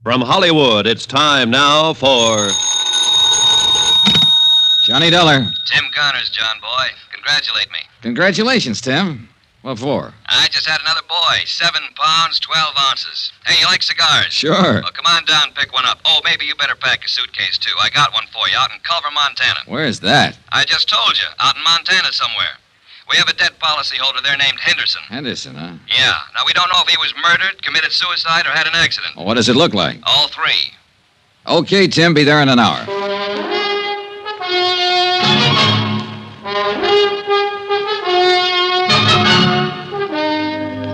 From Hollywood, it's time now for... Johnny Dollar. Tim Connors, John boy. Congratulate me. Congratulations, Tim. What for? I just had another boy. 7 pounds, 12 ounces. Hey, you like cigars? Sure. Well, come on down and pick one up. Oh, maybe you better pack a suitcase, too. I got one for you out in Culver, Montana. Where's that? I just told you. Out in Montana somewhere. We have a debt policyholder there named Henderson. Henderson, huh? Yeah. Now, we don't know if he was murdered, committed suicide, or had an accident. Well, what does it look like? All three. Okay, Tim, be there in an hour.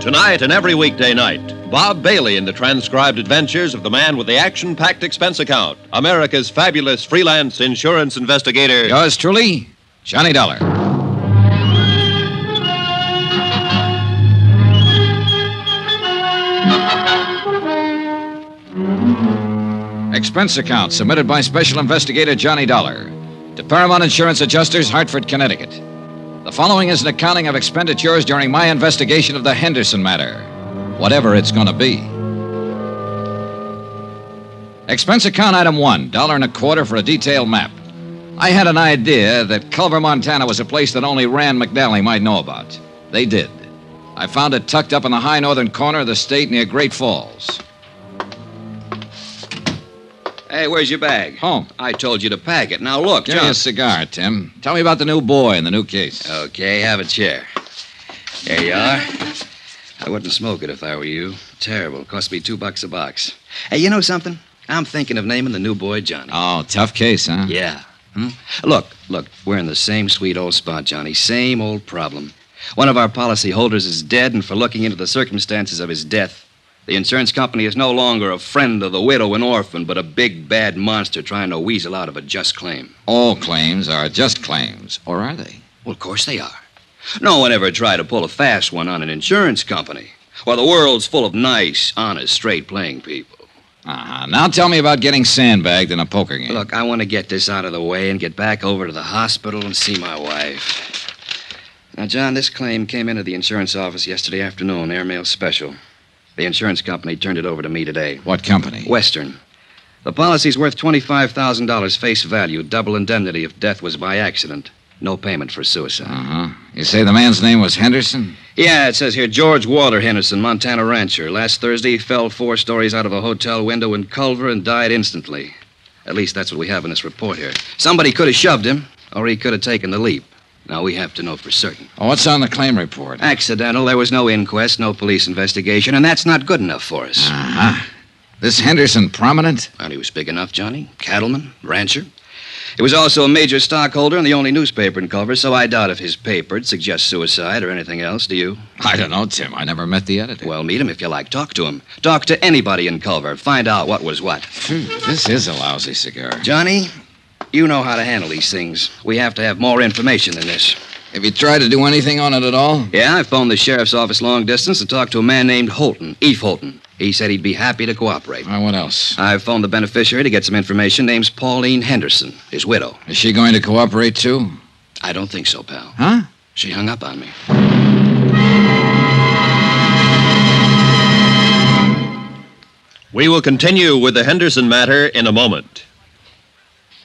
Tonight and every weekday night, Bob Bailey in the transcribed adventures of the man with the action-packed expense account, America's fabulous freelance insurance investigator. Yours truly, Johnny Dollar. Expense account submitted by Special Investigator Johnny Dollar to Paramount Insurance Adjusters, Hartford, Connecticut. The following is an accounting of expenditures during my investigation of the Henderson matter, whatever it's going to be. Expense account item 1, $1.25 for a detailed map. I had an idea that Culver, Montana was a place that only Rand McNally might know about. They did. I found it tucked up in the high northern corner of the state near Great Falls. Hey, where's your bag? Home. I told you to pack it. Now, look, Give me a cigar, Tim. Tell me about the new boy and the new case. Okay, have a chair. There you are. I wouldn't smoke it if I were you. Terrible. Cost me $2 a box. Hey, you know something? I'm thinking of naming the new boy Johnny. Oh, tough case, huh? Yeah. Look, we're in the same sweet old spot, Johnny. Same old problem. One of our policy holders is dead, and for looking into the circumstances of his death, the insurance company is no longer a friend of the widow and orphan, but a big, bad monster trying to weasel out of a just claim. All claims are just claims, or are they? Well, of course they are. No one ever tried to pull a fast one on an insurance company. Well, the world's full of nice, honest, straight-playing people. Now tell me about getting sandbagged in a poker game. Look, I want to get this out of the way and get back over to the hospital and see my wife. Now, John, this claim came into the insurance office yesterday afternoon, airmail special. The insurance company turned it over to me today. What company? Western. The policy's worth $25,000 face value, double indemnity if death was by accident. No payment for suicide. You say the man's name was Henderson? Yeah, it says here George Walter Henderson, Montana rancher. Last Thursday, he fell 4 stories out of a hotel window in Culver and died instantly. At least that's what we have in this report here. Somebody could have shoved him, or he could have taken the leap. Now, we have to know for certain. What's on the claim report? Accidental. There was no inquest, no police investigation, and that's not good enough for us. This Henderson prominent? Well, he was big enough, Johnny. Cattleman, rancher. He was also a major stockholder in the only newspaper in Culver, so I doubt if his paper'd suggest suicide or anything else, do you? I don't know, Tim. I never met the editor. Well, meet him if you like. Talk to him. Talk to anybody in Culver. Find out what was what. This is a lousy cigar. Johnny, you know how to handle these things. We have to have more information than this. Have you tried to do anything on it at all? Yeah, I phoned the sheriff's office long distance and talked to a man named Holton, Eve Holton. He said he'd be happy to cooperate. What else? I phoned the beneficiary to get some information. Name's Pauline Henderson, his widow. Is she going to cooperate, too? I don't think so, pal. Huh? She hung up on me. We will continue with the Henderson matter in a moment.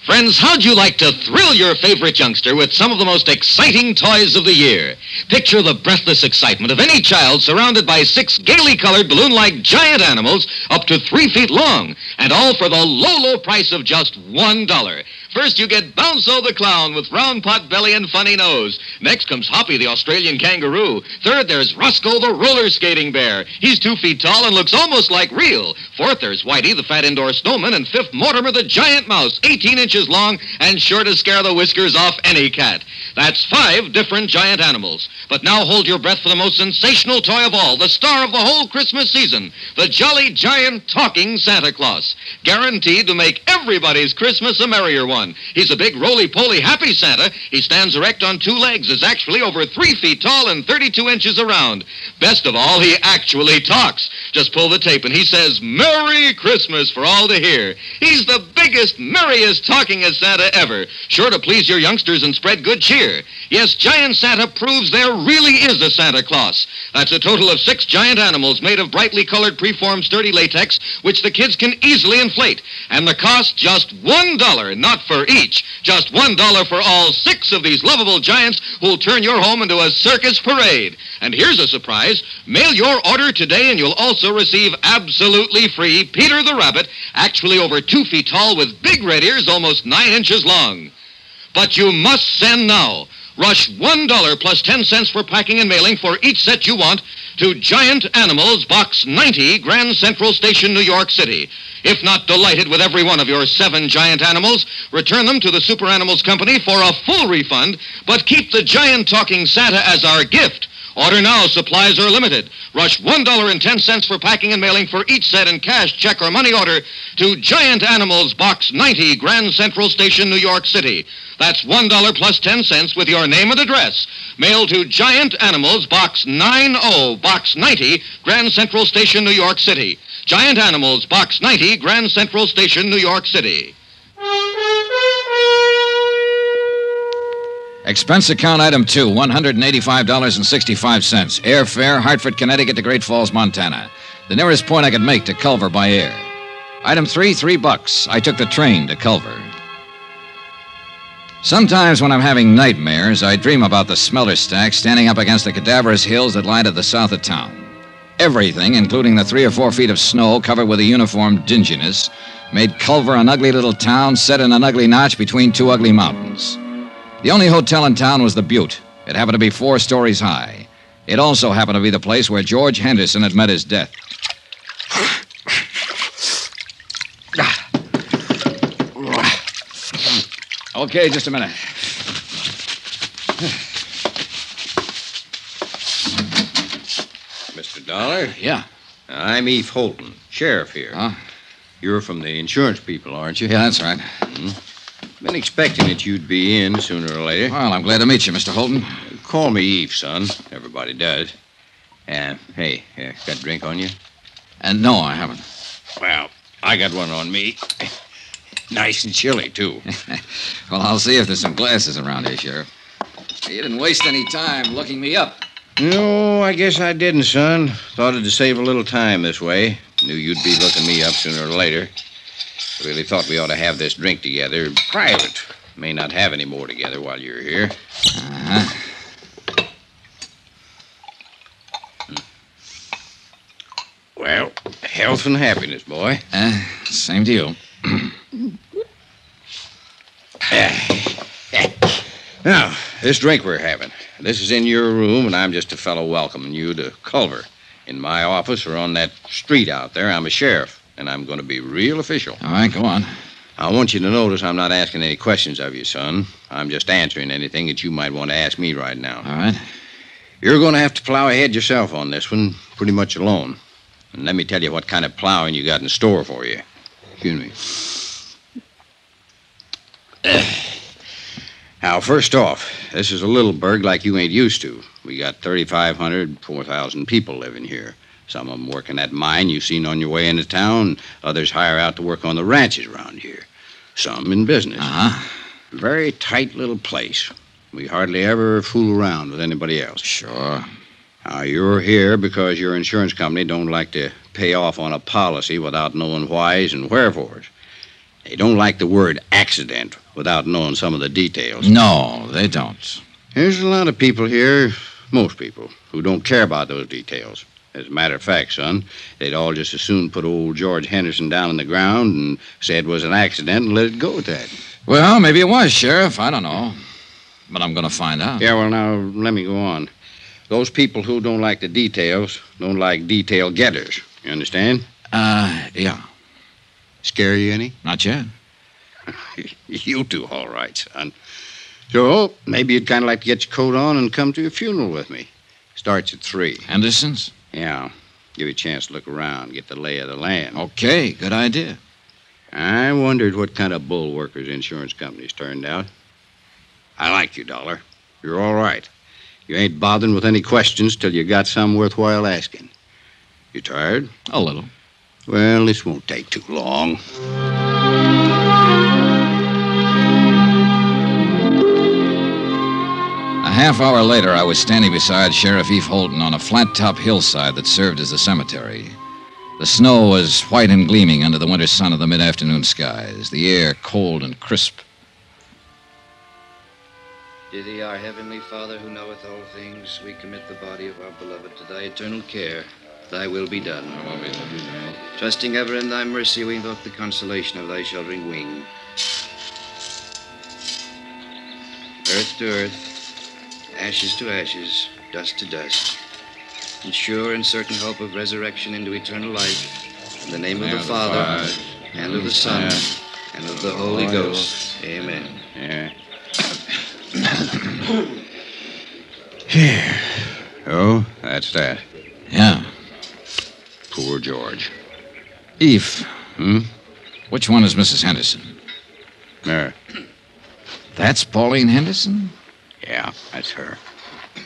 Friends, how'd you like to thrill your favorite youngster with some of the most exciting toys of the year? Picture the breathless excitement of any child surrounded by 6 gaily colored balloon-like giant animals up to 3 feet long, and all for the low, low price of just $1. First, you get Bounzo the Clown with round pot belly and funny nose. Next comes Hoppy the Australian kangaroo. Third, there's Roscoe the roller skating bear. He's 2 feet tall and looks almost like real. Fourth, there's Whitey the fat indoor snowman. And fifth, Mortimer the giant mouse, 18 inches long and sure to scare the whiskers off any cat. That's 5 different giant animals. But now hold your breath for the most sensational toy of all, the star of the whole Christmas season, the jolly giant talking Santa Claus, guaranteed to make everybody's Christmas a merrier one. on. He's a big, roly-poly, happy Santa. He stands erect on 2 legs, is actually over 3 feet tall and 32 inches around. Best of all, he actually talks. Just pull the tape and he says, Merry Christmas for all to hear. He's the biggest, merriest, talkingest Santa ever. Sure to please your youngsters and spread good cheer. Yes, Giant Santa proves there really is a Santa Claus. That's a total of 6 giant animals made of brightly colored preformed sturdy latex, which the kids can easily inflate. And the cost just $1, not for each. Just $1 for all 6 of these lovable giants who'll turn your home into a circus parade. And here's a surprise. Mail your order today and you'll also receive absolutely free Peter the Rabbit, actually over 2 feet tall with big red ears almost 9 inches long. But you must send now. Rush $1 plus 10 cents for packing and mailing for each set you want to Giant Animals, Box 90, Grand Central Station, New York City. If not delighted with every one of your 7 giant animals, return them to the Super Animals Company for a full refund, but keep the giant talking Santa as our gift. Order now. Supplies are limited. Rush $1.10 for packing and mailing for each set in cash, check, or money order to Giant Animals, Box 90, Grand Central Station, New York City. That's $1 plus 10 cents with your name and address. Mail to Giant Animals, Box 90, Box 90, Grand Central Station, New York City. Giant Animals, Box 90, Grand Central Station, New York City. Expense account item 2, $185.65. Airfare, Hartford, Connecticut to Great Falls, Montana. The nearest point I could make to Culver by air. Item 3, $3. I took the train to Culver. Sometimes when I'm having nightmares, I dream about the smelter stack standing up against the cadaverous hills that lie to the south of town. Everything, including the 3 or 4 feet of snow covered with a uniform dinginess, made Culver an ugly little town set in an ugly notch between 2 ugly mountains. The only hotel in town was the Butte. It happened to be 4 stories high. It also happened to be the place where George Henderson had met his death. Okay, just a minute. Mr. Dollar? Yeah. I'm Eve Holton, sheriff here. Huh? You're from the insurance people, aren't you? Yeah, that's right. Been expecting that you'd be in sooner or later. Well, I'm glad to meet you, Mr. Holton. Call me Eve, son. Everybody does. Hey, got a drink on you? And no, I haven't. Well, I got one on me. Nice and chilly, too. Well, I'll see if there's some glasses around here, Sheriff. You didn't waste any time looking me up. No, I guess I didn't, son. Thought it'd save a little time this way. Knew you'd be looking me up sooner or later. Really thought we ought to have this drink together. Private. May not have any more together while you're here. Uh-huh. Well, health and happiness, boy. Same to you. Now, this drink we're having. This is in your room, and I'm just a fellow welcoming you to Culver. In my office or on that street out there, I'm a sheriff, and I'm going to be real official. All right, go on. I want you to notice I'm not asking any questions of you, son. I'm just answering anything that you might want to ask me right now. All right. You're going to have to plow ahead yourself on this one, pretty much alone. And let me tell you what kind of plowing you got in store for you. Excuse me. Now, first off, this is a little burg like you ain't used to. We got 3,500, 4,000 people living here. Some of them working that mine you've seen on your way into town. Others hire out to work on the ranches around here. Some in business. Uh-huh. Very tight little place. We hardly ever fool around with anybody else. Sure. Now, you're here because your insurance company don't like to pay off on a policy without knowing whys and wherefores. They don't like the word accident without knowing some of the details. No, they don't. There's a lot of people here, most people, who don't care about those details. As a matter of fact, son, they'd all just as soon put old George Henderson down on the ground and say it was an accident and let it go at that. Well, maybe it was, Sheriff. I don't know. But I'm going to find out. Yeah, well, now, let me go on. Those people who don't like the details don't like detail getters. You understand? Yeah. Scare you any? Not yet. You do all right, son. So, maybe you'd kind of like to get your coat on and come to a funeral with me. Starts at 3. Henderson's? Yeah. Give you a chance to look around, get the lay of the land. Okay, good idea. I wondered what kind of bull workers insurance companies turned out. I like you, Dollar. You're all right. You ain't bothering with any questions till you got some worthwhile asking. You tired? A little. Well, this won't take too long. A half hour later, I was standing beside Sheriff Eve Holden on a flat-top hillside that served as a cemetery. The snow was white and gleaming under the winter sun of the mid-afternoon skies, the air cold and crisp. To thee, our heavenly Father, who knoweth all things, we commit the body of our beloved to thy eternal care. Thy will be done. Trusting ever in thy mercy, we invoke the consolation of thy sheltering wing. Earth to earth, ashes to ashes, dust to dust. In sure and certain hope of resurrection into eternal life, in the name of the Father, and of the Son, and of the Holy Ghost. Amen. Yeah. Here. Oh, that's that. Yeah. Poor George. Eve. Hmm? Which one is Mrs. Henderson? There. That's Pauline Henderson? Yeah, that's her.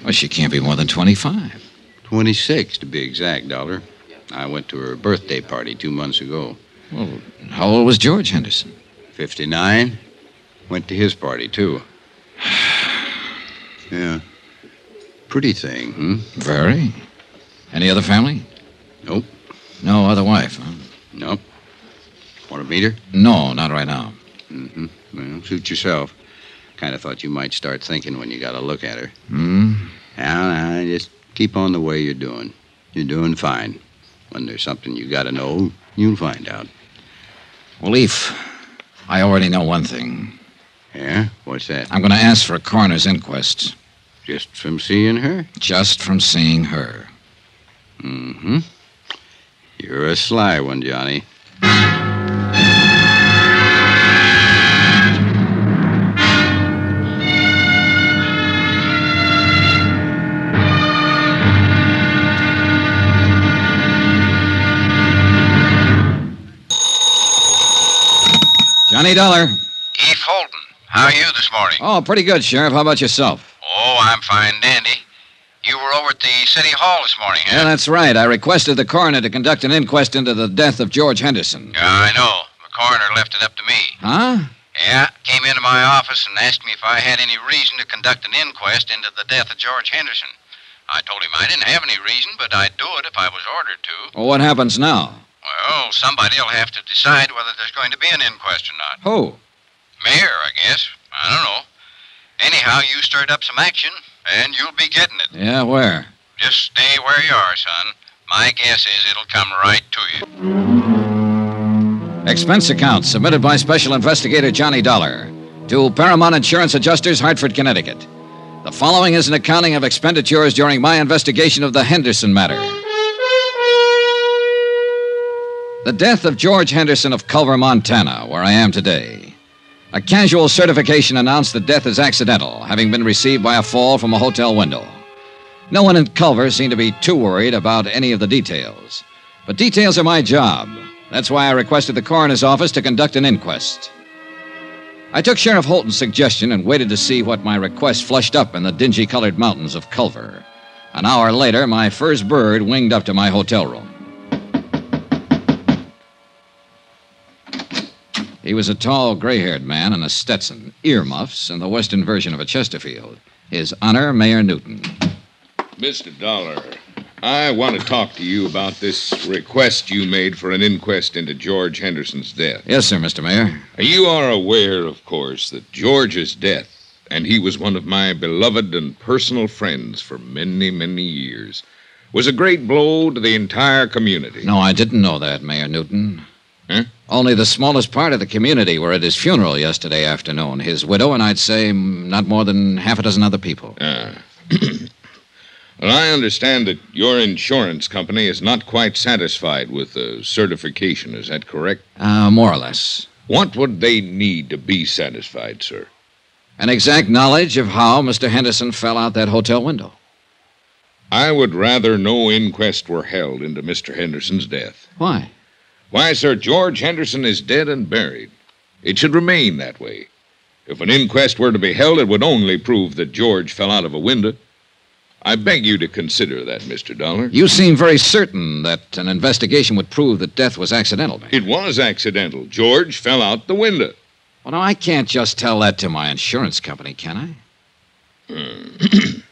Well, she can't be more than 25. 26, to be exact, Dollar. I went to her birthday party 2 months ago. Well, how old was George Henderson? 59. Went to his party, too. Yeah. Pretty thing, hmm? Very. Any other family? Nope. No other wife, huh? Nope. Want to meet her? No, not right now. Mm-hmm. Well, suit yourself. Kind of thought you might start thinking when you got a look at her. Hmm? Now, just keep on the way you're doing. You're doing fine. When there's something you got to know, you'll find out. Well, Eve, I already know one thing. Yeah? What's that? I'm going to ask for a coroner's inquest. Just from seeing her? Just from seeing her. Mm-hmm. You're a sly one, Johnny. Johnny Dollar. Eve Holden, how are you this morning? Oh, pretty good, Sheriff. How about yourself? Oh, I'm fine, dandy. You were over at the City Hall this morning, huh? Yeah, that's right. I requested the coroner to conduct an inquest into the death of George Henderson. Yeah, I know. The coroner left it up to me. Huh? Yeah, came into my office and asked me if I had any reason to conduct an inquest into the death of George Henderson. I told him I didn't have any reason, but I'd do it if I was ordered to. Well, what happens now? Well, somebody'll have to decide whether there's going to be an inquest or not. Who? Mayor, I guess. I don't know. Anyhow, you stirred up some action, and you'll be getting it. Yeah, where? Just stay where you are, son. My guess is it'll come right to you. Expense account submitted by Special Investigator Johnny Dollar to Paramount Insurance Adjusters, Hartford, Connecticut. The following is an accounting of expenditures during my investigation of the Henderson matter. The death of George Henderson of Culver, Montana, where I am today. A casual certification announced the death as accidental, having been received by a fall from a hotel window. No one in Culver seemed to be too worried about any of the details. But details are my job. That's why I requested the coroner's office to conduct an inquest. I took Sheriff Holton's suggestion and waited to see what my request flushed up in the dingy-colored mountains of Culver. An hour later, my first bird winged up to my hotel room. He was a tall, gray-haired man in a Stetson, earmuffs, and the western version of a Chesterfield. His Honor, Mayor Newton. Mr. Dollar, I want to talk to you about this request you made for an inquest into George Henderson's death. Yes, sir, Mr. Mayor. You are aware, of course, that George's death, and he was one of my beloved and personal friends for many, many years, was a great blow to the entire community. No, I didn't know that, Mayor Newton. Huh? Only the smallest part of the community were at his funeral yesterday afternoon. His widow and I'd say not more than half a dozen other people. Well, I understand that your insurance company is not quite satisfied with the certification. Is that correct? More or less. What would they need to be satisfied, sir? An exact knowledge of how Mr. Henderson fell out that hotel window. I would rather no inquest were held into Mr. Henderson's death. Why? Why, sir, George Henderson is dead and buried. It should remain that way. If an inquest were to be held, it would only prove that George fell out of a window. I beg you to consider that, Mr. Dollar. You seem very certain that an investigation would prove that death was accidental, Mayor. It was accidental. George fell out the window. Well, now, I can't just tell that to my insurance company, can I?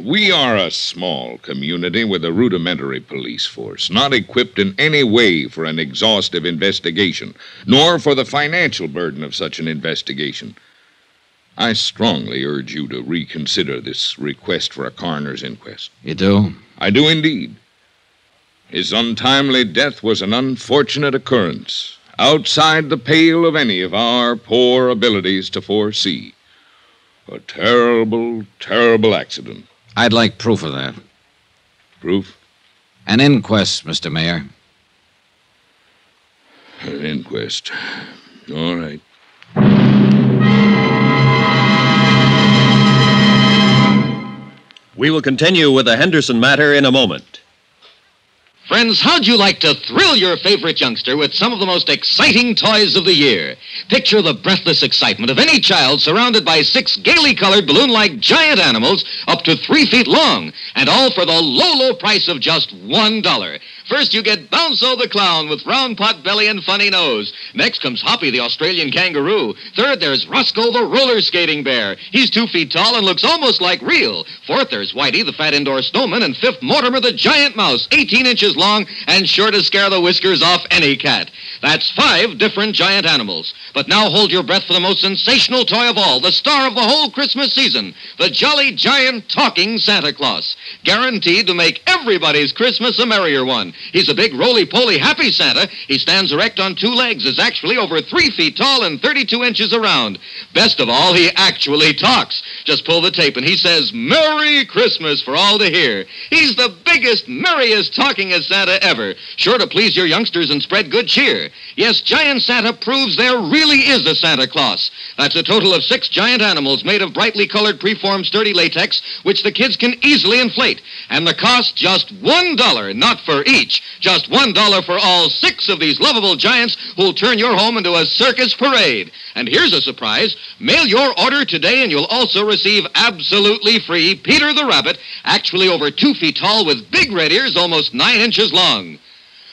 We are a small community with a rudimentary police force, not equipped in any way for an exhaustive investigation, nor for the financial burden of such an investigation. I strongly urge you to reconsider this request for a coroner's inquest. You do? I do indeed. His untimely death was an unfortunate occurrence, outside the pale of any of our poor abilities to foresee. A terrible, terrible accident. I'd like proof of that. Proof? An inquest, Mr. Mayor. An inquest. All right. We will continue with the Henderson matter in a moment. Friends, how'd you like to thrill your favorite youngster with some of the most exciting toys of the year? Picture the breathless excitement of any child surrounded by 6 gaily colored balloon-like giant animals up to 3 feet long, and all for the low, low price of just $1. First, you get Bounzo the clown with round pot belly and funny nose. Next comes Hoppy the Australian kangaroo. Third, there's Roscoe the roller skating bear. He's 2 feet tall and looks almost like real. Fourth, there's Whitey the fat indoor snowman. And fifth, Mortimer the giant mouse, 18 inches long and sure to scare the whiskers off any cat. That's 5 different giant animals. But now hold your breath for the most sensational toy of all, the star of the whole Christmas season, the jolly giant talking Santa Claus. Guaranteed to make everybody's Christmas a merrier one. He's a big, roly-poly, happy Santa. He stands erect on 2 legs, is actually over 3 feet tall and 32 inches around. Best of all, he actually talks. Just pull the tape and he says, "Merry Christmas" for all to hear. He's the biggest, merriest, talkingest Santa ever. Sure to please your youngsters and spread good cheer. Yes, Giant Santa proves there really is a Santa Claus. That's a total of 6 giant animals made of brightly colored, preformed, sturdy latex, which the kids can easily inflate. And the cost just $1, not for each. Just $1 for all 6 of these lovable giants who'll turn your home into a circus parade. And here's a surprise. Mail your order today and you'll also receive absolutely free Peter the Rabbit, actually over 2 feet tall with big red ears almost 9 inches long.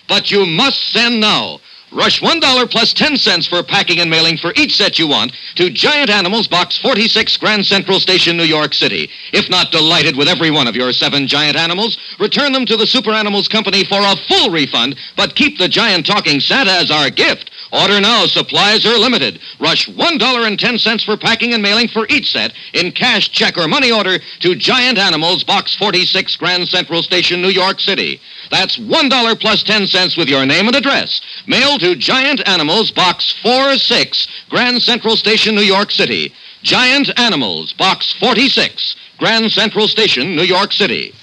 But you must send now. Rush $1 plus 10 cents for packing and mailing for each set you want to Giant Animals, Box 46, Grand Central Station, New York City. If not delighted with every one of your 7 giant animals, return them to the Super Animals Company for a full refund, but keep the giant talking Santa as our gift. Order now. Supplies are limited. Rush $1.10 for packing and mailing for each set in cash, check, or money order to Giant Animals, Box 46, Grand Central Station, New York City. That's $1 plus 10 cents with your name and address. Mail to Giant Animals, Box 46, Grand Central Station, New York City. Giant Animals, Box 46, Grand Central Station, New York City.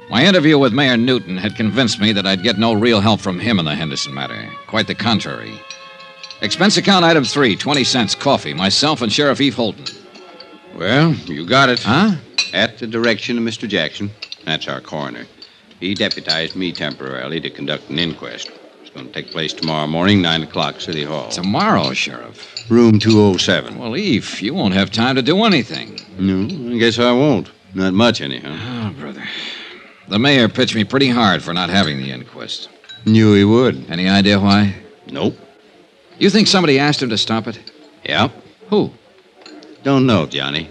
My interview with Mayor Newton had convinced me that I'd get no real help from him in the Henderson matter. Quite the contrary. Expense account item 3, 20 cents, coffee. Myself and Sheriff Eve Holton. Well, you got it. Huh? At the direction of Mr. Jackson. That's our coroner. He deputized me temporarily to conduct an inquest. It's going to take place tomorrow morning, 9 o'clock, City Hall. Tomorrow, Sheriff. Room 207. Well, Eve, you won't have time to do anything. No, I guess I won't. Not much, anyhow. Oh, brother. The mayor pitched me pretty hard for not having the inquest. Knew he would. Any idea why? Nope. You think somebody asked him to stop it? Yeah? Who? Don't know, Johnny.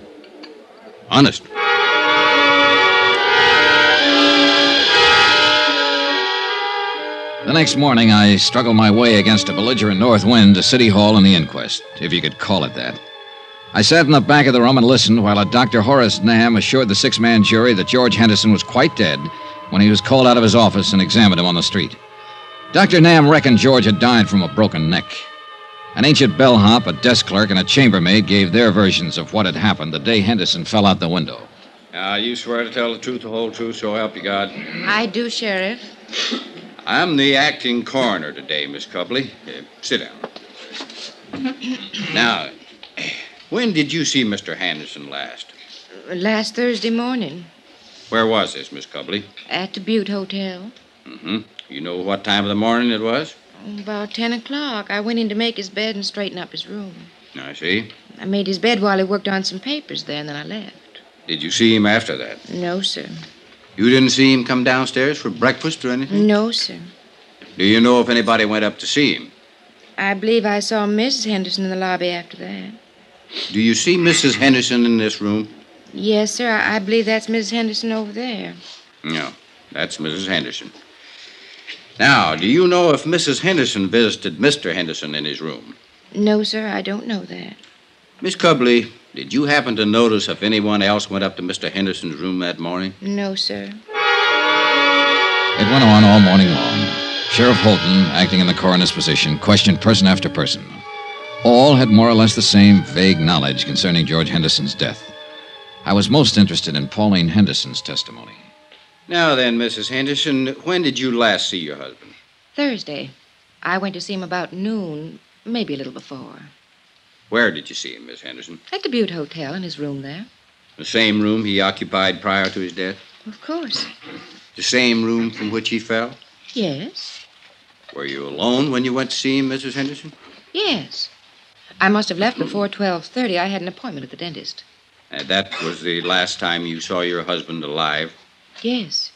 Honest. The next morning, I struggled my way against a belligerent north wind to City Hall and the inquest, if you could call it that. I sat in the back of the room and listened while a Dr. Horace Nam assured the 6-man jury that George Henderson was quite dead when he was called out of his office and examined him on the street. Dr. Nam reckoned George had died from a broken neck. An ancient bellhop, a desk clerk, and a chambermaid gave their versions of what had happened the day Henderson fell out the window. You swear to tell the truth, the whole truth, so help you God? I do, Sheriff. I'm the acting coroner today, Miss Copley. Sit down. Now, when did you see Mr. Henderson last? Last Thursday morning. Where was this, Miss Cubley? At the Butte Hotel. Mm-hmm. You know what time of the morning it was? About 10 o'clock. I went in to make his bed and straighten up his room. I see. I made his bed while he worked on some papers there, and then I left. Did you see him after that? No, sir. You didn't see him come downstairs for breakfast or anything? No, sir. Do you know if anybody went up to see him? I believe I saw Mrs. Henderson in the lobby after that. Do you see Mrs. Henderson in this room? Yes, sir. I believe that's Mrs. Henderson over there. No, that's Mrs. Henderson. Now, do you know if Mrs. Henderson visited Mr. Henderson in his room? No, sir. I don't know that. Miss Cubley, did you happen to notice if anyone else went up to Mr. Henderson's room that morning? No, sir. It went on all morning long. Sheriff Holton, acting in the coroner's position, questioned person after person. All had more or less the same vague knowledge concerning George Henderson's death. I was most interested in Pauline Henderson's testimony. Now then, Mrs. Henderson, when did you last see your husband? Thursday. I went to see him about noon, maybe a little before. Where did you see him, Miss Henderson? At the Butte Hotel, in his room there. The same room he occupied prior to his death? Of course. The same room from which he fell? Yes. Were you alone when you went to see him, Mrs. Henderson? Yes. I must have left before 12:30. I had an appointment at the dentist. And that was the last time you saw your husband alive? Yes.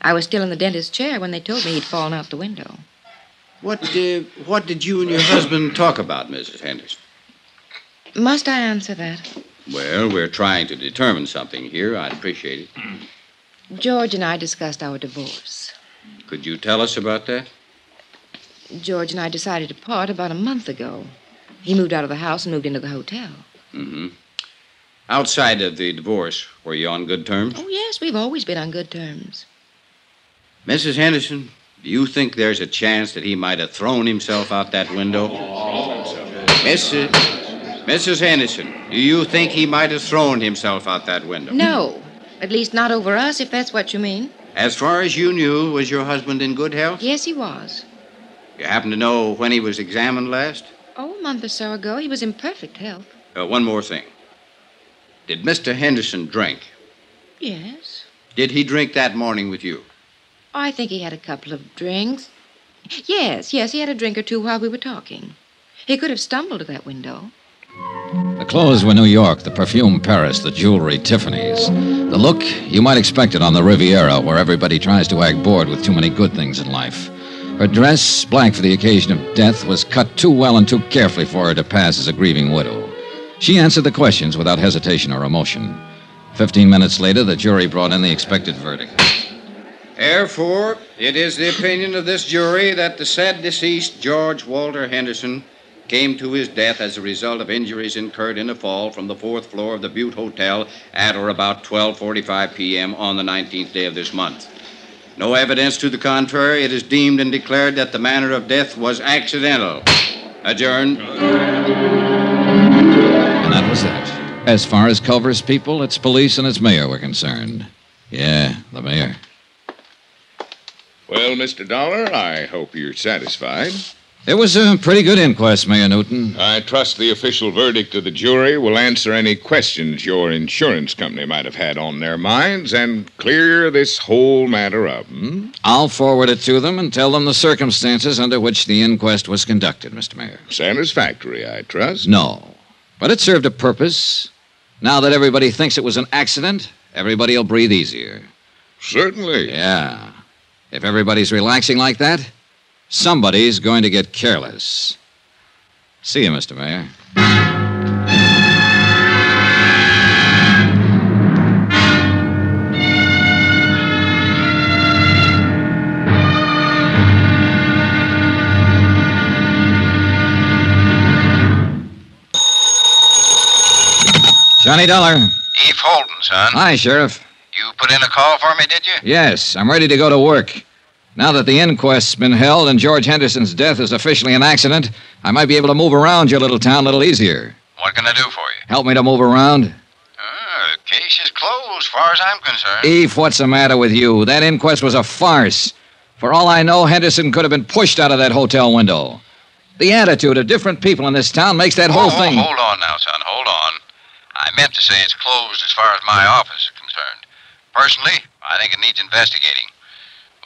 I was still in the dentist's chair when they told me he'd fallen out the window. What did you and your husband talk about, Mrs. Henderson? Must I answer that? Well, we're trying to determine something here. I'd appreciate it. George and I discussed our divorce. Could you tell us about that? George and I decided to part about a month ago. He moved out of the house and moved into the hotel. Mm-hmm. Outside of the divorce, were you on good terms? Oh, yes, we've always been on good terms. Mrs. Henderson, do you think there's a chance that he might have thrown himself out that window? Mrs. Henderson, do you think he might have thrown himself out that window? No. At least not over us, if that's what you mean. As far as you knew, was your husband in good health? Yes, he was. You happen to know when he was examined last? Oh, a month or so ago. He was in perfect health. One more thing. Did Mr. Henderson drink? Yes. Did he drink that morning with you? I think he had a couple of drinks. Yes, he had a drink or two while we were talking. He could have stumbled to that window. The clothes were New York, the perfume Paris, the jewelry Tiffany's. The look, you might expect it on the Riviera, where everybody tries to act bored with too many good things in life. Her dress, black for the occasion of death, was cut too well and too carefully for her to pass as a grieving widow. She answered the questions without hesitation or emotion. 15 minutes later, the jury brought in the expected verdict. Therefore, it is the opinion of this jury that the said deceased, George Walter Henderson, came to his death as a result of injuries incurred in a fall from the 4th floor of the Butte Hotel at or about 12:45 p.m. on the 19th day of this month. No evidence to the contrary, it is deemed and declared that the manner of death was accidental. Adjourned. And that was that. As far as Culver's people, its police, and its mayor were concerned. Yeah, the mayor. Well, Mr. Dollar, I hope you're satisfied. It was a pretty good inquest, Mayor Newton. I trust the official verdict of the jury will answer any questions your insurance company might have had on their minds and clear this whole matter up. I'll forward it to them and tell them the circumstances under which the inquest was conducted, Mr. Mayor. Satisfactory, I trust. No, but it served a purpose. Now that everybody thinks it was an accident, everybody will breathe easier. Certainly. Yeah. If everybody's relaxing like that, somebody's going to get careless. See you, Mr. Mayor. Johnny Dollar. Eve Holden, son. Hi, Sheriff. You put in a call for me, did you? Yes, I'm ready to go to work. Now that the inquest's been held and George Henderson's death is officially an accident, I might be able to move around your little town a little easier. What can I do for you? Help me to move around? The case is closed, as far as I'm concerned. Eve, what's the matter with you? That inquest was a farce. For all I know, Henderson could have been pushed out of that hotel window. The attitude of different people in this town makes that whole thing... Hold on now, son, hold on. I meant to say it's closed as far as my office is concerned. Personally, I think it needs investigating.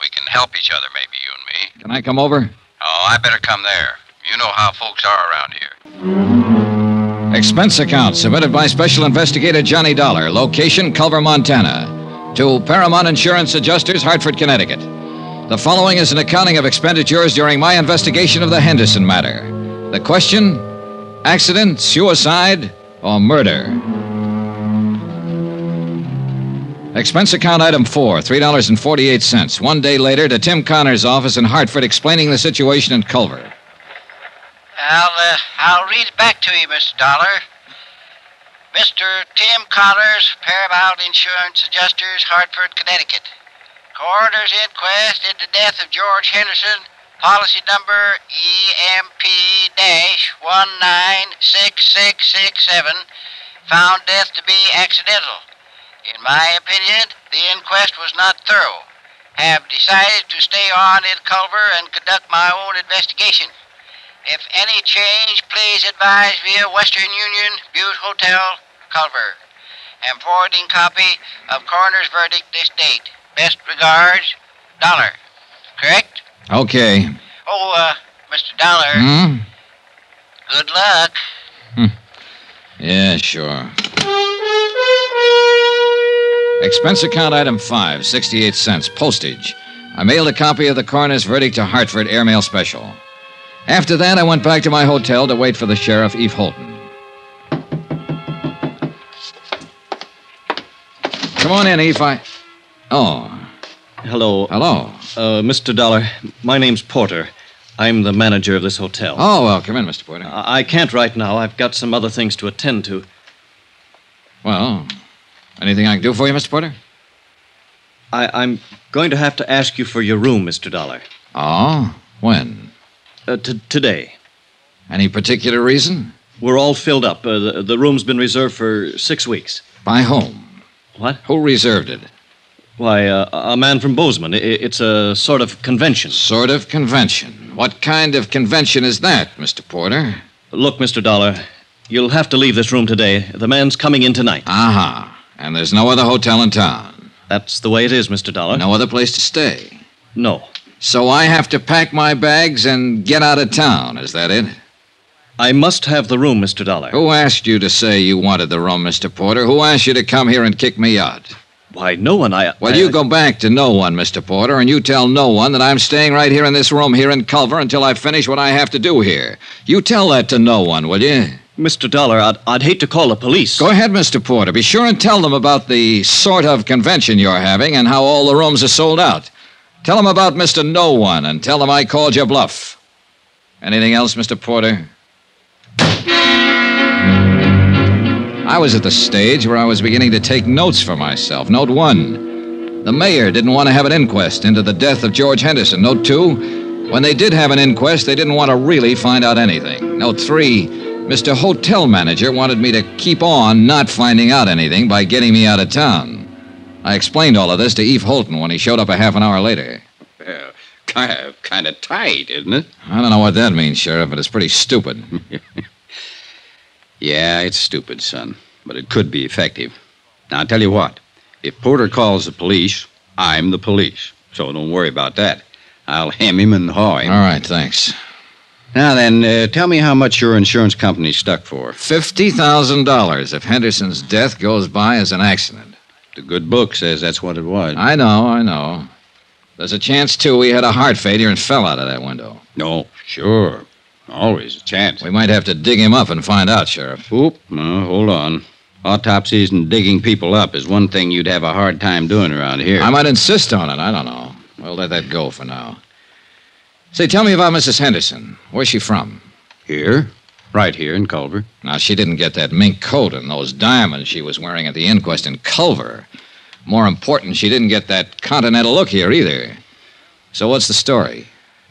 We can help each other, maybe, you and me. Can I come over? Oh, I better come there. You know how folks are around here. Expense account submitted by Special Investigator Johnny Dollar. Location, Culver, Montana. To Paramount Insurance Adjusters, Hartford, Connecticut. The following is an accounting of expenditures during my investigation of the Henderson matter. The question, accident, suicide, or murder? Expense account item 4, $3.48. 1 day later to Tim Connor's office in Hartford explaining the situation in Culver. I'll read it back to you, Mr. Dollar. Mr. Tim Connors, Paramount Insurance Adjusters, Hartford, Connecticut. Coroner's inquest into death of George Henderson, policy number EMP-196667, found death to be accidental. In my opinion, the inquest was not thorough. Have decided to stay on in Culver and conduct my own investigation. If any change, please advise via Western Union, Butte Hotel, Culver. Am forwarding copy of coroner's verdict this date. Best regards, Dollar. Correct? Okay. Oh, Mr. Dollar. Good luck. Yeah, sure. Expense account item 5, 68 cents, postage. I mailed a copy of the coroner's verdict to Hartford, airmail special. After that, I went back to my hotel to wait for the sheriff, Eve Holton. Come on in, Eve. Oh. Hello. Hello. Mr. Dollar, my name's Porter. I'm the manager of this hotel. Oh, well, come in, Mr. Porter. I can't right now. I've got some other things to attend to. Well, anything I can do for you, Mr. Porter? I'm going to have to ask you for your room, Mr. Dollar. Oh? When? Today. Any particular reason? We're all filled up. The room's been reserved for 6 weeks. By whom? What? Who reserved it? Why, a man from Bozeman. It's a sort of convention. Sort of convention? What kind of convention is that, Mr. Porter? Look, Mr. Dollar, you'll have to leave this room today. The man's coming in tonight. Aha. And there's no other hotel in town? That's the way it is, Mr. Dollar. No other place to stay? No. So I have to pack my bags and get out of town, is that it? I must have the room, Mr. Dollar. Who asked you to say you wanted the room, Mr. Porter? Who asked you to come here and kick me out? Why, no one. Well, you go back to no one, Mr. Porter, and you tell no one that I'm staying right here in this room here in Culver until I finish what I have to do here. You tell that to no one, will you? Mr. Dollar, I'd hate to call the police. Go ahead, Mr. Porter. Be sure and tell them about the sort of convention you're having and how all the rooms are sold out. Tell them about Mr. No One and tell them I called your bluff. Anything else, Mr. Porter? I was at the stage where I was beginning to take notes for myself. Note 1, the mayor didn't want to have an inquest into the death of George Henderson. Note 2, when they did have an inquest, they didn't want to really find out anything. Note 3, Mr. Hotel Manager wanted me to keep on not finding out anything by getting me out of town. I explained all of this to Eve Holton when he showed up a half an hour later. Well, kind of tight, isn't it? I don't know what that means, Sheriff, but it's pretty stupid. Yeah, it's stupid, son, but it could be effective. Now, I'll tell you what. If Porter calls the police, I'm the police, so don't worry about that. I'll hem him and haw him. All right, thanks. Now then, tell me how much your insurance company's stuck for. $50,000 if Henderson's death goes by as an accident. The good book says that's what it was. I know. There's a chance, too, he had a heart failure and fell out of that window. No, sure. Always a chance. We might have to dig him up and find out, Sheriff. Oop, no, hold on. Autopsies and digging people up is one thing you'd have a hard time doing around here. I might insist on it. I don't know. We'll let that go for now. Say, tell me about Mrs. Henderson. Where's she from? Here. Right here in Culver. Now, she didn't get that mink coat and those diamonds she was wearing at the inquest in Culver. More important, she didn't get that continental look here either. So what's the story?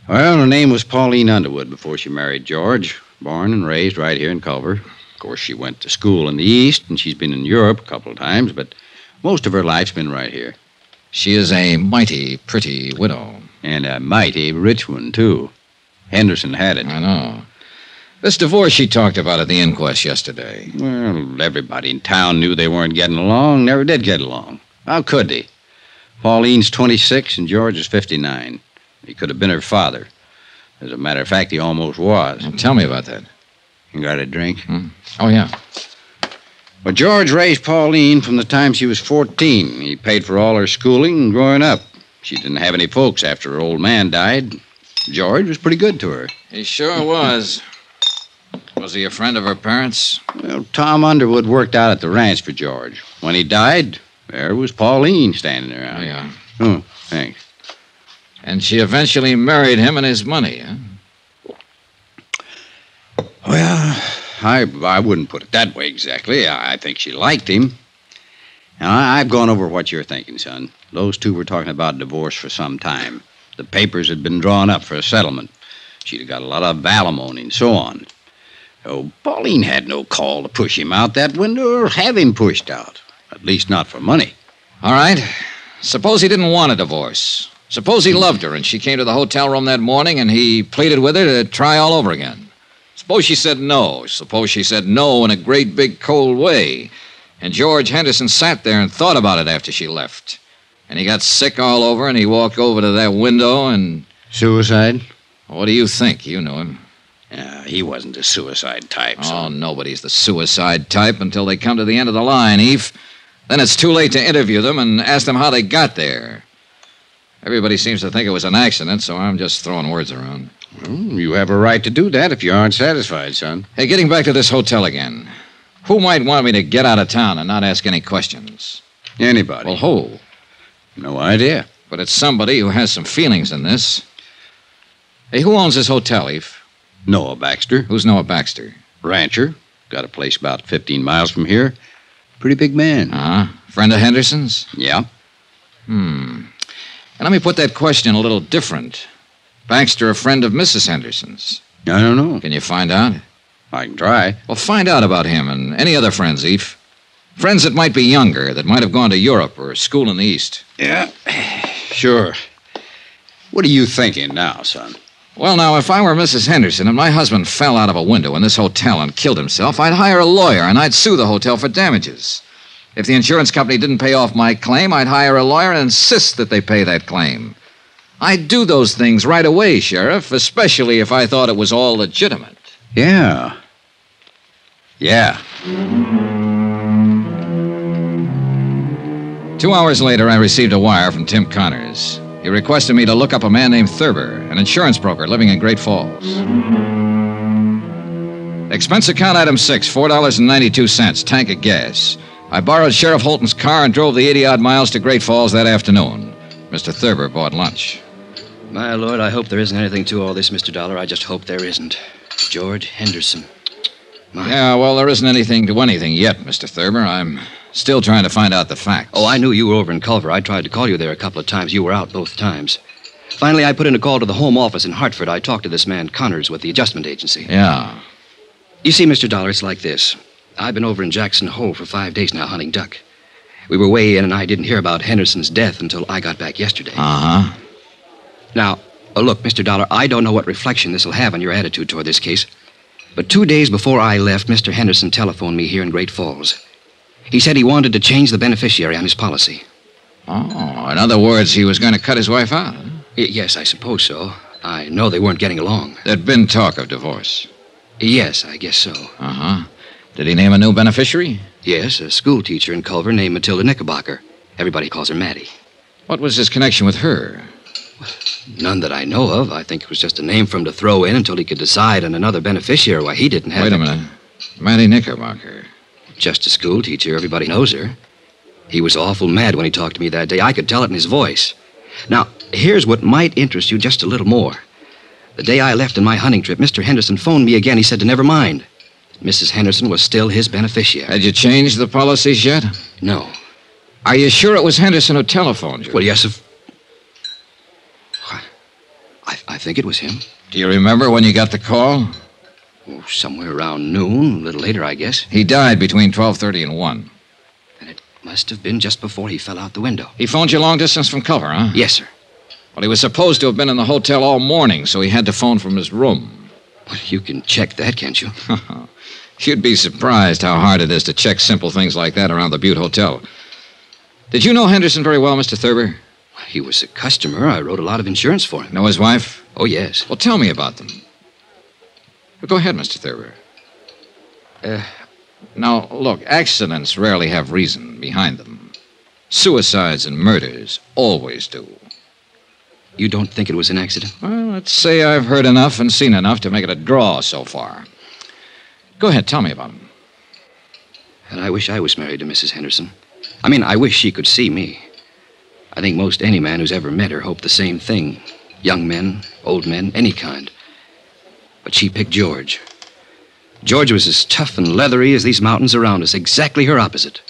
Well, her name was Pauline Underwood before she married George. Born and raised right here in Culver. Of course, she went to school in the East, and she's been in Europe a couple of times, but most of her life's been right here. She is a mighty pretty widow. And a mighty rich one, too. Henderson had it. I know. This divorce she talked about at the inquest yesterday. Well, everybody in town knew they weren't getting along, never did get along. How could he? Pauline's 26 and George is 59. He could have been her father. As a matter of fact, he almost was. Well, tell me about that. You got a drink? Oh, yeah. Well, George raised Pauline from the time she was 14. He paid for all her schooling and growing up. She didn't have any folks after her old man died. George was pretty good to her. He sure was. Was he a friend of her parents? Well, Tom Underwood worked out at the ranch for George. When he died, there was Pauline standing there. Oh, yeah. Oh, thanks. And she eventually married him and his money, huh? Well, I wouldn't put it that way exactly. I think she liked him. Now, I've gone over what you're thinking, son. Those two were talking about divorce for some time. The papers had been drawn up for a settlement. She'd have got a lot of alimony and so on. Oh, Pauline had no call to push him out that window or have him pushed out. At least not for money. All right. Suppose he didn't want a divorce. Suppose he loved her and she came to the hotel room that morning and he pleaded with her to try all over again. Suppose she said no. Suppose she said no in a great big cold way. And George Henderson sat there and thought about it after she left. And he got sick all over and he walked over to that window and... Suicide? What do you think? You knew him. He wasn't the suicide type, Oh, son. nobody's the suicide type until they come to the end of the line, Eve. Then it's too late to interview them and ask them how they got there. Everybody seems to think it was an accident, so I'm just throwing words around. Well, you have a right to do that if you aren't satisfied, son. Hey, getting back to this hotel again. Who might want me to get out of town and not ask any questions? Anybody. Well, who? No idea. But it's somebody who has some feelings in this. Hey, who owns this hotel, Eve? Noah Baxter. Who's Noah Baxter? Rancher. Got a place about 15 miles from here. Pretty big man. Uh-huh. Friend of Henderson's? Yeah. And let me put that question a little different. Baxter a friend of Mrs. Henderson's? I don't know. Can you find out? I can try. Well, find out about him and any other friends, Eve. Friends that might be younger, that might have gone to Europe or school in the East. Yeah. Sure. What are you thinking now, son? Well, now, if I were Mrs. Henderson and my husband fell out of a window in this hotel and killed himself, I'd hire a lawyer and I'd sue the hotel for damages. If the insurance company didn't pay off my claim, I'd hire a lawyer and insist that they pay that claim. I'd do those things right away, Sheriff, especially if I thought it was all legitimate. Yeah. Yeah. 2 hours later, I received a wire from Tim Connors. He requested me to look up a man named Thurber, an insurance broker living in Great Falls. Expense account item 6, $4.92, tank of gas. I borrowed Sheriff Holton's car and drove the 80-odd miles to Great Falls that afternoon. Mr. Thurber bought lunch. My Lord, I hope there isn't anything to all this, Mr. Dollar. I just hope there isn't. George Henderson. Yeah, well, there isn't anything to anything yet, Mr. Thurber. I'm still trying to find out the facts. Oh, I knew you were over in Culver. I tried to call you there a couple of times. You were out both times. Finally, I put in a call to the home office in Hartford. I talked to this man, Connors, with the adjustment agency. Yeah. You see, Mr. Dollar, it's like this. I've been over in Jackson Hole for 5 days now hunting duck. We were way in, and I didn't hear about Henderson's death until I got back yesterday. Uh-huh. Now, look, Mr. Dollar, I don't know what reflection this will have on your attitude toward this case. But 2 days before I left, Mr. Henderson telephoned me here in Great Falls. He said he wanted to change the beneficiary on his policy. Oh, in other words, he was going to cut his wife out, huh? Yes, I suppose so. I know they weren't getting along. There'd been talk of divorce. Yes, I guess so. Uh-huh. Did he name a new beneficiary? Yes, a school teacher in Culver named Matilda Knickerbocker. Everybody calls her Maddie. What was his connection with her? None that I know of. I think it was just a name for him to throw in until he could decide on another beneficiary. Why, he didn't have... Wait a minute. Maddie Knickerbocker. Just a school teacher. Everybody knows her. He was awful mad when he talked to me that day. I could tell it in his voice. Now, here's what might interest you just a little more. The day I left on my hunting trip, Mr. Henderson phoned me again. He said to never mind. Mrs. Henderson was still his beneficiary. Had you changed the policies yet? No. Are you sure it was Henderson who telephoned you? Well, yes, I think it was him. Do you remember when you got the call? Oh, somewhere around noon, a little later, I guess. He died between 12:30 and 1. And it must have been just before he fell out the window. He phoned you long distance from Culver, huh? Yes, sir. Well, he was supposed to have been in the hotel all morning, so he had to phone from his room. Well, you can check that, can't you? You'd be surprised how hard it is to check simple things like that around the Butte Hotel. Did you know Henderson very well, Mr. Thurber? He was a customer. I wrote a lot of insurance for him. Know his wife? Oh, yes. Well, tell me about them. Well, go ahead, Mr. Thurber. Now, look, accidents rarely have reason behind them. Suicides and murders always do. You don't think it was an accident? Well, let's say I've heard enough and seen enough to make it a draw so far. Go ahead, tell me about him. And I wish I was married to Mrs. Henderson. I wish she could see me. I think most any man who's ever met her hoped the same thing. Young men, old men, any kind. But she picked George. George was as tough and leathery as these mountains around us, exactly her opposite.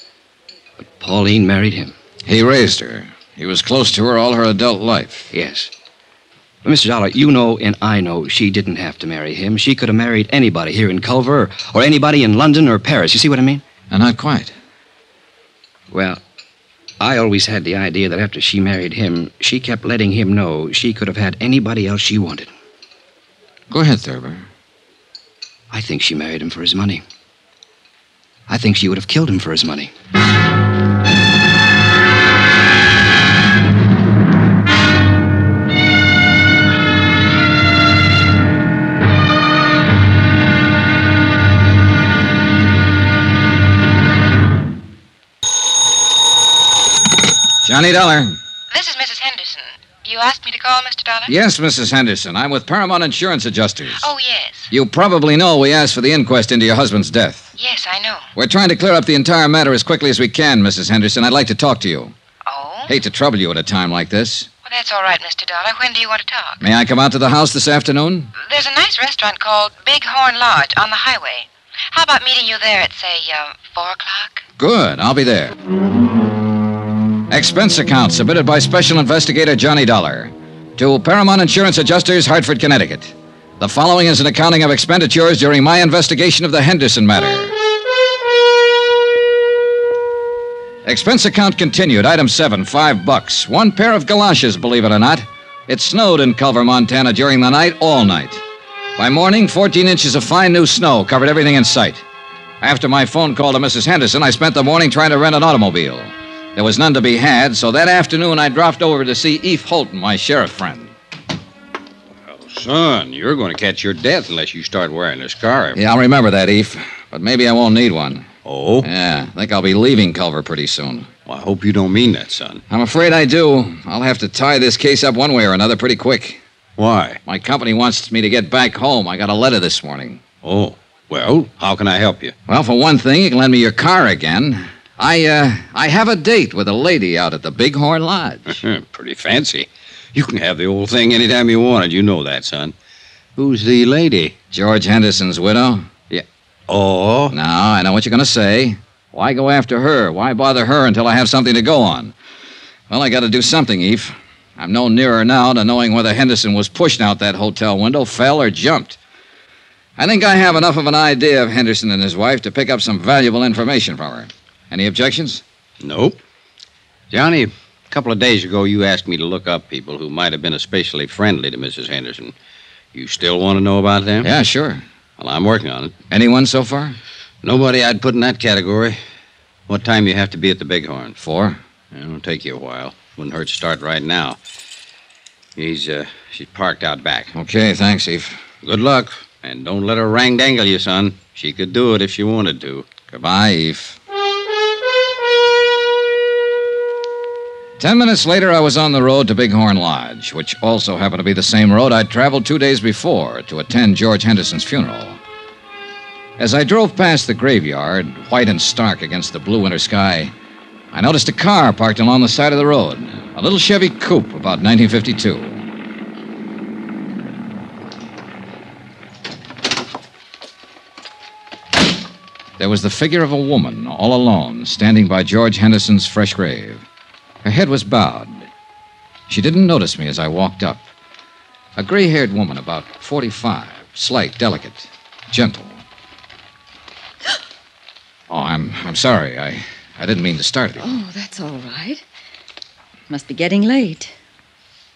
But Pauline married him. He raised her. He was close to her all her adult life. Yes. But, Mr. Dollar, you know and I know she didn't have to marry him. She could have married anybody here in Culver or anybody in London or Paris. You see what I mean? Not quite. Well, I always had the idea that after she married him, she kept letting him know she could have had anybody else she wanted. Go ahead, Thurber. I think she married him for his money. I think she would have killed him for his money. Johnny Dollar. This is Mrs. Henderson. You asked me to call, Mr. Dollar? Yes, Mrs. Henderson. I'm with Paramount Insurance Adjusters. Oh, yes. You probably know we asked for the inquest into your husband's death. Yes, I know. We're trying to clear up the entire matter as quickly as we can, Mrs. Henderson. I'd like to talk to you. Oh? Hate to trouble you at a time like this. Well, that's all right, Mr. Dollar. When do you want to talk? May I come out to the house this afternoon? There's a nice restaurant called Big Horn Lodge on the highway. How about meeting you there at, say, 4 o'clock? Good. I'll be there. Expense account submitted by Special Investigator Johnny Dollar to Paramount Insurance Adjusters, Hartford, Connecticut. The following is an accounting of expenditures during my investigation of the Henderson matter. Expense account continued. Item 7, $5. One pair of galoshes, believe it or not. It snowed in Culver, Montana during the night, all night. By morning, 14 inches of fine new snow covered everything in sight. After my phone call to Mrs. Henderson, I spent the morning trying to rent an automobile. There was none to be had, so that afternoon I dropped over to see Eve Holton, my sheriff friend. Well, son, you're going to catch your death unless you start wearing a scarf. Yeah, I'll remember that, Eve. But maybe I won't need one. Oh? Yeah, I think I'll be leaving Culver pretty soon. Well, I hope you don't mean that, son. I'm afraid I do. I'll have to tie this case up one way or another pretty quick. Why? My company wants me to get back home. I got a letter this morning. Oh, well, how can I help you? Well, for one thing, you can lend me your car again. I have a date with a lady out at the Big Horn Lodge. Pretty fancy. You can have the old thing anytime you wanted. You know that, son. Who's the lady? George Henderson's widow. Yeah. Oh? Now, I know what you're going to say. Why go after her? Why bother her until I have something to go on? Well, I got to do something, Eve. I'm no nearer now to knowing whether Henderson was pushed out that hotel window, fell, or jumped. I think I have enough of an idea of Henderson and his wife to pick up some valuable information from her. Any objections? Nope. Johnny, a couple of days ago you asked me to look up people who might have been especially friendly to Mrs. Henderson. You still want to know about them? Yeah, sure. Well, I'm working on it. Anyone so far? Nobody I'd put in that category. What time you have to be at the Bighorn? 4. It'll take you a while. Wouldn't hurt to start right now. She's parked out back. Okay, thanks, Eve. Good luck. And don't let her rang-dangle you, son. She could do it if she wanted to. Goodbye, Eve. 10 minutes later, I was on the road to Bighorn Lodge, which also happened to be the same road I'd traveled 2 days before to attend George Henderson's funeral. As I drove past the graveyard, white and stark against the blue winter sky, I noticed a car parked along the side of the road, a little Chevy coupe about 1952. There was the figure of a woman, all alone, standing by George Henderson's fresh grave. Her head was bowed. She didn't notice me as I walked up. A gray-haired woman, about 45, slight, delicate, gentle. Oh, I'm sorry. I didn't mean to start it. Oh, that's all right. Must be getting late.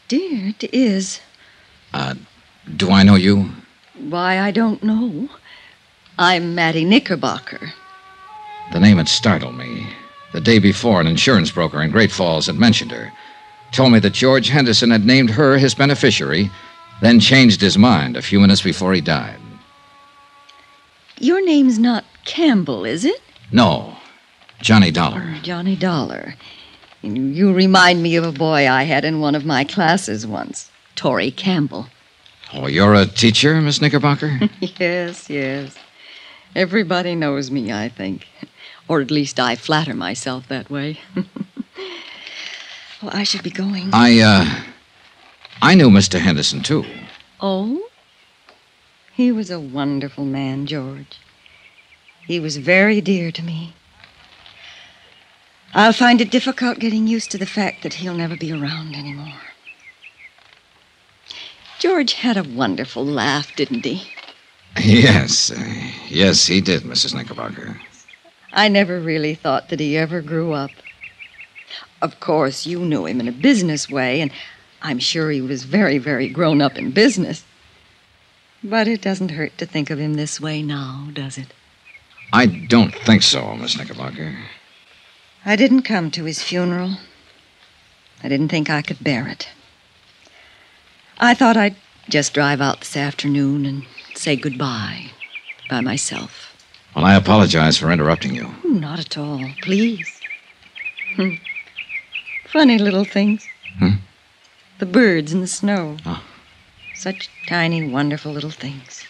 Dear, it is. Do I know you? Why, I don't know. I'm Mattie Knickerbocker. The name had startled me. The day before, an insurance broker in Great Falls had mentioned her. Told me that George Henderson had named her his beneficiary, then changed his mind a few minutes before he died. Your name's not Campbell, is it? No, Johnny Dollar. Oh, Johnny Dollar. You remind me of a boy I had in one of my classes once, Torrey Campbell. Oh, you're a teacher, Miss Knickerbocker? Yes. Everybody knows me, I think. Or at least I flatter myself that way. Well, I should be going. I knew Mr. Henderson, too. Oh? He was a wonderful man, George. He was very dear to me. I'll find it difficult getting used to the fact that he'll never be around anymore. George had a wonderful laugh, didn't he? Yes, yes, he did, Mrs. Knickerbocker. I never really thought that he ever grew up. Of course, you knew him in a business way, and I'm sure he was very, very grown up in business. But it doesn't hurt to think of him this way now, does it? I don't think so, Miss Knickerbocker. I didn't come to his funeral. I didn't think I could bear it. I thought I'd just drive out this afternoon and say goodbye by myself. Well, I apologize for interrupting you. Not at all, please. Funny little things. The birds in the snow. Oh. Such tiny, wonderful little things.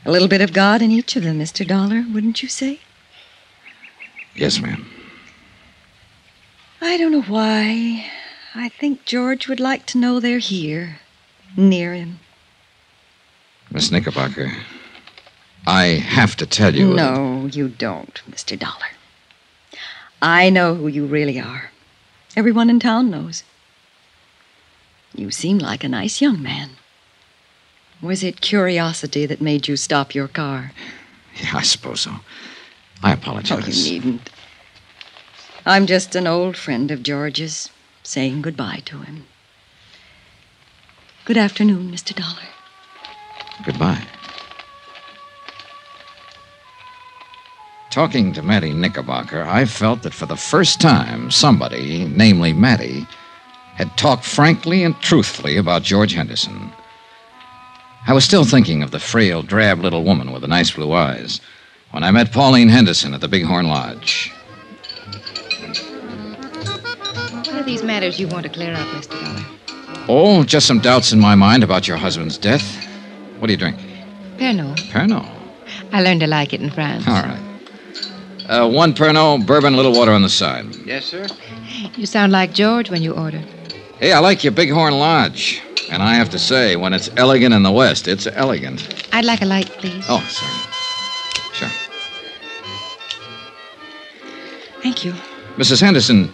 A little bit of God in each of them, Mr. Dollar, wouldn't you say? Yes, ma'am. I don't know why. I think George would like to know they're here, near him. Miss Knickerbocker, I have to tell you... No, you don't, Mr. Dollar. I know who you really are. Everyone in town knows. You seem like a nice young man. Was it curiosity that made you stop your car? Yeah, I suppose so. I apologize. Oh, you needn't. I'm just an old friend of George's, saying goodbye to him. Good afternoon, Mr. Dollar. Goodbye. Talking to Mattie Knickerbocker, I felt that for the first time, somebody, namely Mattie, had talked frankly and truthfully about George Henderson. I was still thinking of the frail, drab little woman with the nice blue eyes when I met Pauline Henderson at the Bighorn Lodge. What are these matters you want to clear up, Mr. Dollar? Oh, just some doubts in my mind about your husband's death. What do you drink? Pernod. Pernod. I learned to like it in France. All right. One Pernod, bourbon, a little water on the side. Yes, sir. You sound like George when you order. Hey, I like your Bighorn Lodge. And I have to say, when it's elegant in the West, it's elegant. I'd like a light, please. Oh, sorry. Sure. Thank you. Mrs. Henderson, do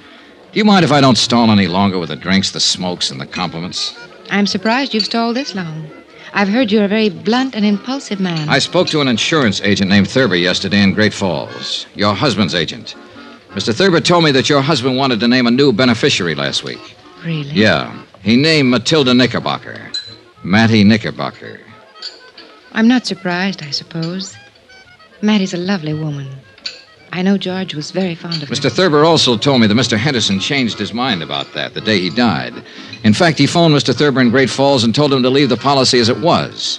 you mind if I don't stall any longer with the drinks, the smokes, and the compliments? I'm surprised you've stalled this long. I've heard you're a very blunt and impulsive man. I spoke to an insurance agent named Thurber yesterday in Great Falls. Your husband's agent. Mr. Thurber told me that your husband wanted to name a new beneficiary last week. Really? Yeah. He named Matilda Knickerbocker. Mattie Knickerbocker. I'm not surprised, I suppose. Mattie's a lovely woman. I know George was very fond of her. Mr. Thurber also told me that Mr. Henderson changed his mind about that the day he died. In fact, he phoned Mr. Thurber in Great Falls and told him to leave the policy as it was.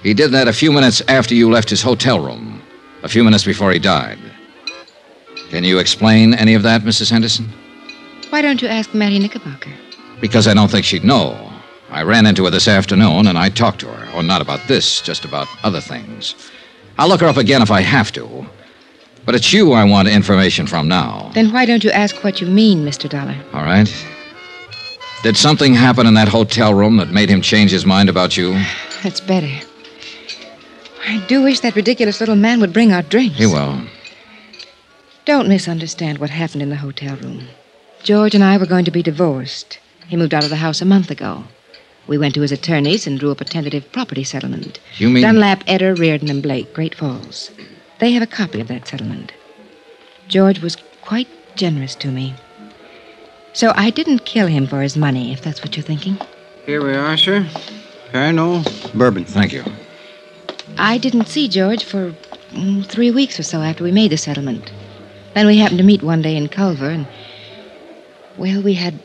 He did that a few minutes after you left his hotel room, a few minutes before he died. Can you explain any of that, Mrs. Henderson? Why don't you ask Mattie Knickerbocker? Because I don't think she'd know. I ran into her this afternoon, and I talked to her. Oh, not about this, just about other things. I'll look her up again if I have to. But it's you I want information from now. Then why don't you ask what you mean, Mr. Dollar? All right. Did something happen in that hotel room that made him change his mind about you? That's better. I do wish that ridiculous little man would bring our drinks. He will. Don't misunderstand what happened in the hotel room. George and I were going to be divorced. He moved out of the house a month ago. We went to his attorneys and drew up a tentative property settlement. You mean... Dunlap, Eder, Reardon, and Blake, Great Falls. They have a copy of that settlement. George was quite generous to me. So I didn't kill him for his money, if that's what you're thinking. Here we are, sir. Pernod, bourbon. Thank you. I didn't see George for 3 weeks or so after we made the settlement. Then we happened to meet one day in Culver, and, well, we had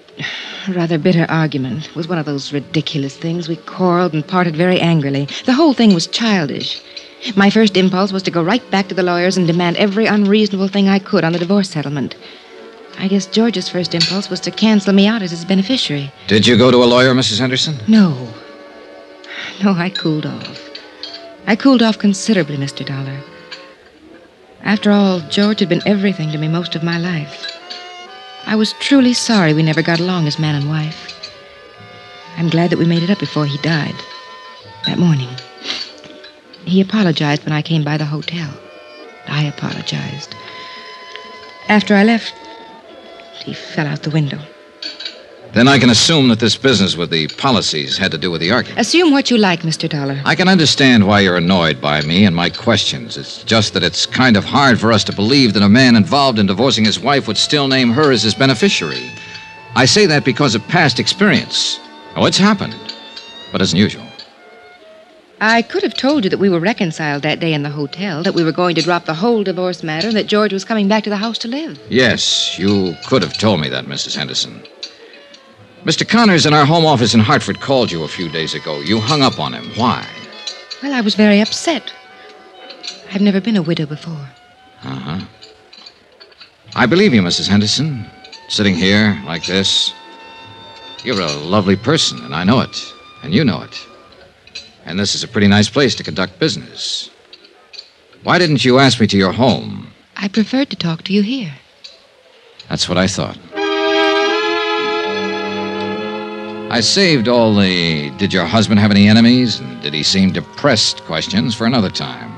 a rather bitter argument. It was one of those ridiculous things. We quarreled and parted very angrily. The whole thing was childish. My first impulse was to go right back to the lawyers and demand every unreasonable thing I could on the divorce settlement. I guess George's first impulse was to cancel me out as his beneficiary. Did you go to a lawyer, Mrs. Henderson? No, I cooled off. I cooled off considerably, Mr. Dollar. After all, George had been everything to me most of my life. I was truly sorry we never got along as man and wife. I'm glad that we made it up before he died. That morning. He apologized when I came by the hotel. I apologized. After I left, he fell out the window. Then I can assume that this business with the policies had to do with the argument. Assume what you like, Mr. Dollar. I can understand why you're annoyed by me and my questions. It's just that it's kind of hard for us to believe that a man involved in divorcing his wife would still name her as his beneficiary. I say that because of past experience. Oh, it's happened, but isn't usual. I could have told you that we were reconciled that day in the hotel, that we were going to drop the whole divorce matter, and that George was coming back to the house to live. Yes, you could have told me that, Mrs. Henderson. Mr. Connors in our home office in Hartford called you a few days ago. You hung up on him. Why? Well, I was very upset. I've never been a widow before. Uh-huh. I believe you, Mrs. Henderson. Sitting here like this. You're a lovely person, and I know it. And you know it. And this is a pretty nice place to conduct business. Why didn't you ask me to your home? I preferred to talk to you here. That's what I thought. I saved all the did your husband have any enemies and did he seem depressed questions for another time.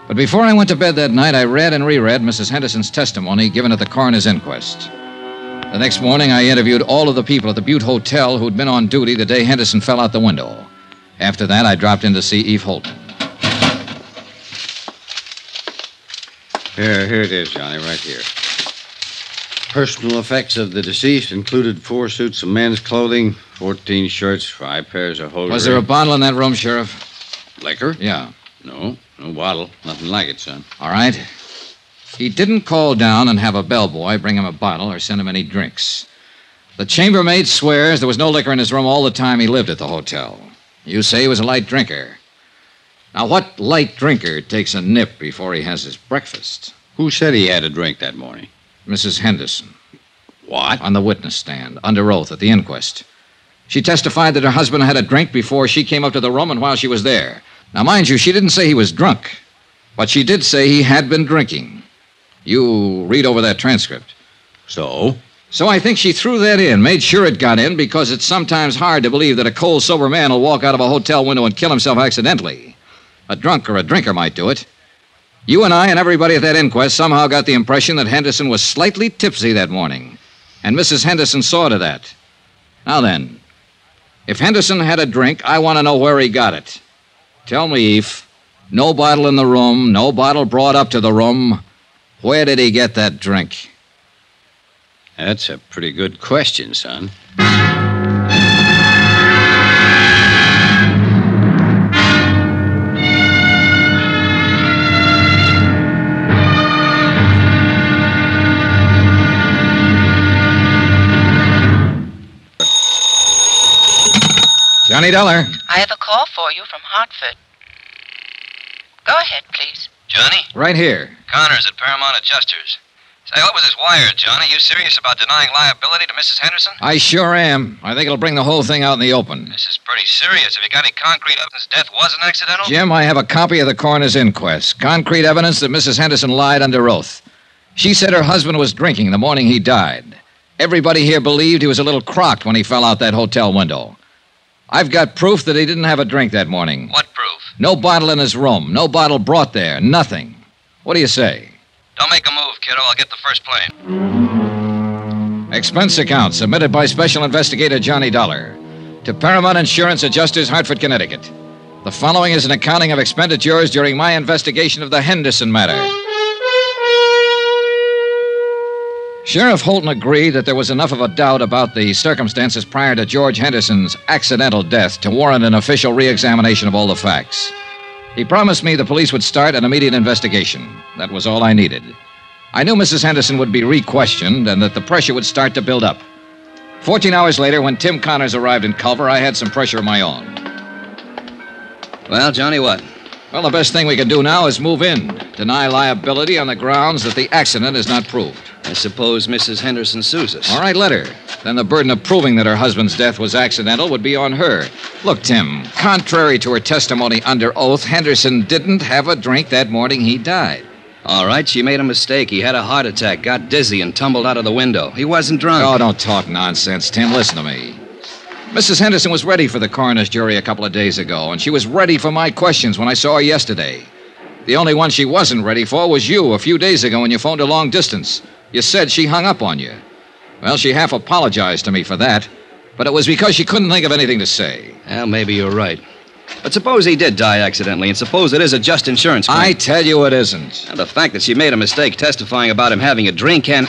But before I went to bed that night, I read and reread Mrs. Henderson's testimony given at the coroner's inquest. The next morning, I interviewed all of the people at the Butte Hotel who'd been on duty the day Henderson fell out the window. After that, I dropped in to see Eve Holton. Here it is, Johnny, right here. Personal effects of the deceased included 4 suits of men's clothing, 14 shirts, 5 pairs of hosiery. Was there a bottle in that room, Sheriff? Liquor? Yeah. No bottle. Nothing like it, son. All right. He didn't call down and have a bellboy bring him a bottle or send him any drinks. The chambermaid swears there was no liquor in his room all the time he lived at the hotel. You say he was a light drinker. Now, what light drinker takes a nip before he has his breakfast? Who said he had a drink that morning? Mrs. Henderson. What? On the witness stand, under oath at the inquest. She testified that her husband had a drink before she came up to the room and while she was there. Now, mind you, she didn't say he was drunk, but she did say he had been drinking. You read over that transcript. So? So I think she threw that in, made sure it got in, because it's sometimes hard to believe that a cold, sober man will walk out of a hotel window and kill himself accidentally. A drunk or a drinker might do it. You and I and everybody at that inquest somehow got the impression that Henderson was slightly tipsy that morning, and Mrs. Henderson saw to that. Now then, if Henderson had a drink, I want to know where he got it. Tell me, Eve. No bottle in the room, no bottle brought up to the room. Where did he get that drink? That's a pretty good question, son. Johnny Dollar. I have a call for you from Hartford. Go ahead, please. Johnny? Right here. Connors at Paramount Adjusters. Say, what was this wire, Johnny? You serious about denying liability to Mrs. Henderson? I sure am. I think it'll bring the whole thing out in the open. This is pretty serious. Have you got any concrete evidence death wasn't accidental? Jim, I have a copy of the coroner's inquest. Concrete evidence that Mrs. Henderson lied under oath. She said her husband was drinking the morning he died. Everybody here believed he was a little crocked when he fell out that hotel window. I've got proof that he didn't have a drink that morning. What proof? No bottle in his room. No bottle brought there. Nothing. What do you say? Don't make a move, kiddo. I'll get the first plane. Expense account submitted by Special Investigator Johnny Dollar to Paramount Insurance Adjusters, Hartford, Connecticut. The following is an accounting of expenditures during my investigation of the Henderson matter. Sheriff Holton agreed that there was enough of a doubt about the circumstances prior to George Henderson's accidental death to warrant an official re-examination of all the facts. He promised me the police would start an immediate investigation. That was all I needed. I knew Mrs. Henderson would be re-questioned and that the pressure would start to build up. 14 hours later, when Tim Connors arrived in Culver, I had some pressure of my own. Well, Johnny, what? Well, the best thing we can do now is move in. Deny liability on the grounds that the accident is not proved. I suppose Mrs. Henderson sues us. All right, let her. Then the burden of proving that her husband's death was accidental would be on her. Look, Tim, contrary to her testimony under oath, Henderson didn't have a drink that morning he died. All right, she made a mistake. He had a heart attack, got dizzy, and tumbled out of the window. He wasn't drunk. Oh, don't talk nonsense, Tim. Listen to me. Mrs. Henderson was ready for the coroner's jury a couple of days ago, and she was ready for my questions when I saw her yesterday. The only one she wasn't ready for was you a few days ago when you phoned her long distance. You said she hung up on you. Well, she half apologized to me for that, but it was because she couldn't think of anything to say. Well, maybe you're right. But suppose he did die accidentally, and suppose it is a just insurance claim. I tell you it isn't. And the fact that she made a mistake testifying about him having a drink and...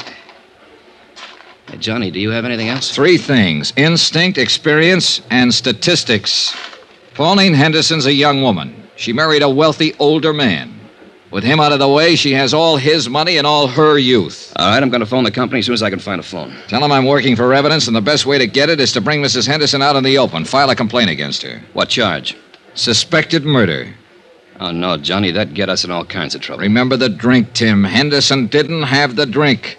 Hey, Johnny, do you have anything else? 3 things: instinct, experience, and statistics. Pauline Henderson's a young woman. She married a wealthy older man. With him out of the way, she has all his money and all her youth. All right, I'm going to phone the company as soon as I can find a phone. Tell them I'm working for evidence, and the best way to get it is to bring Mrs. Henderson out in the open. File a complaint against her. What charge? Suspected murder. Oh, no, Johnny, that'd get us in all kinds of trouble. Remember the drink, Tim. Henderson didn't have the drink.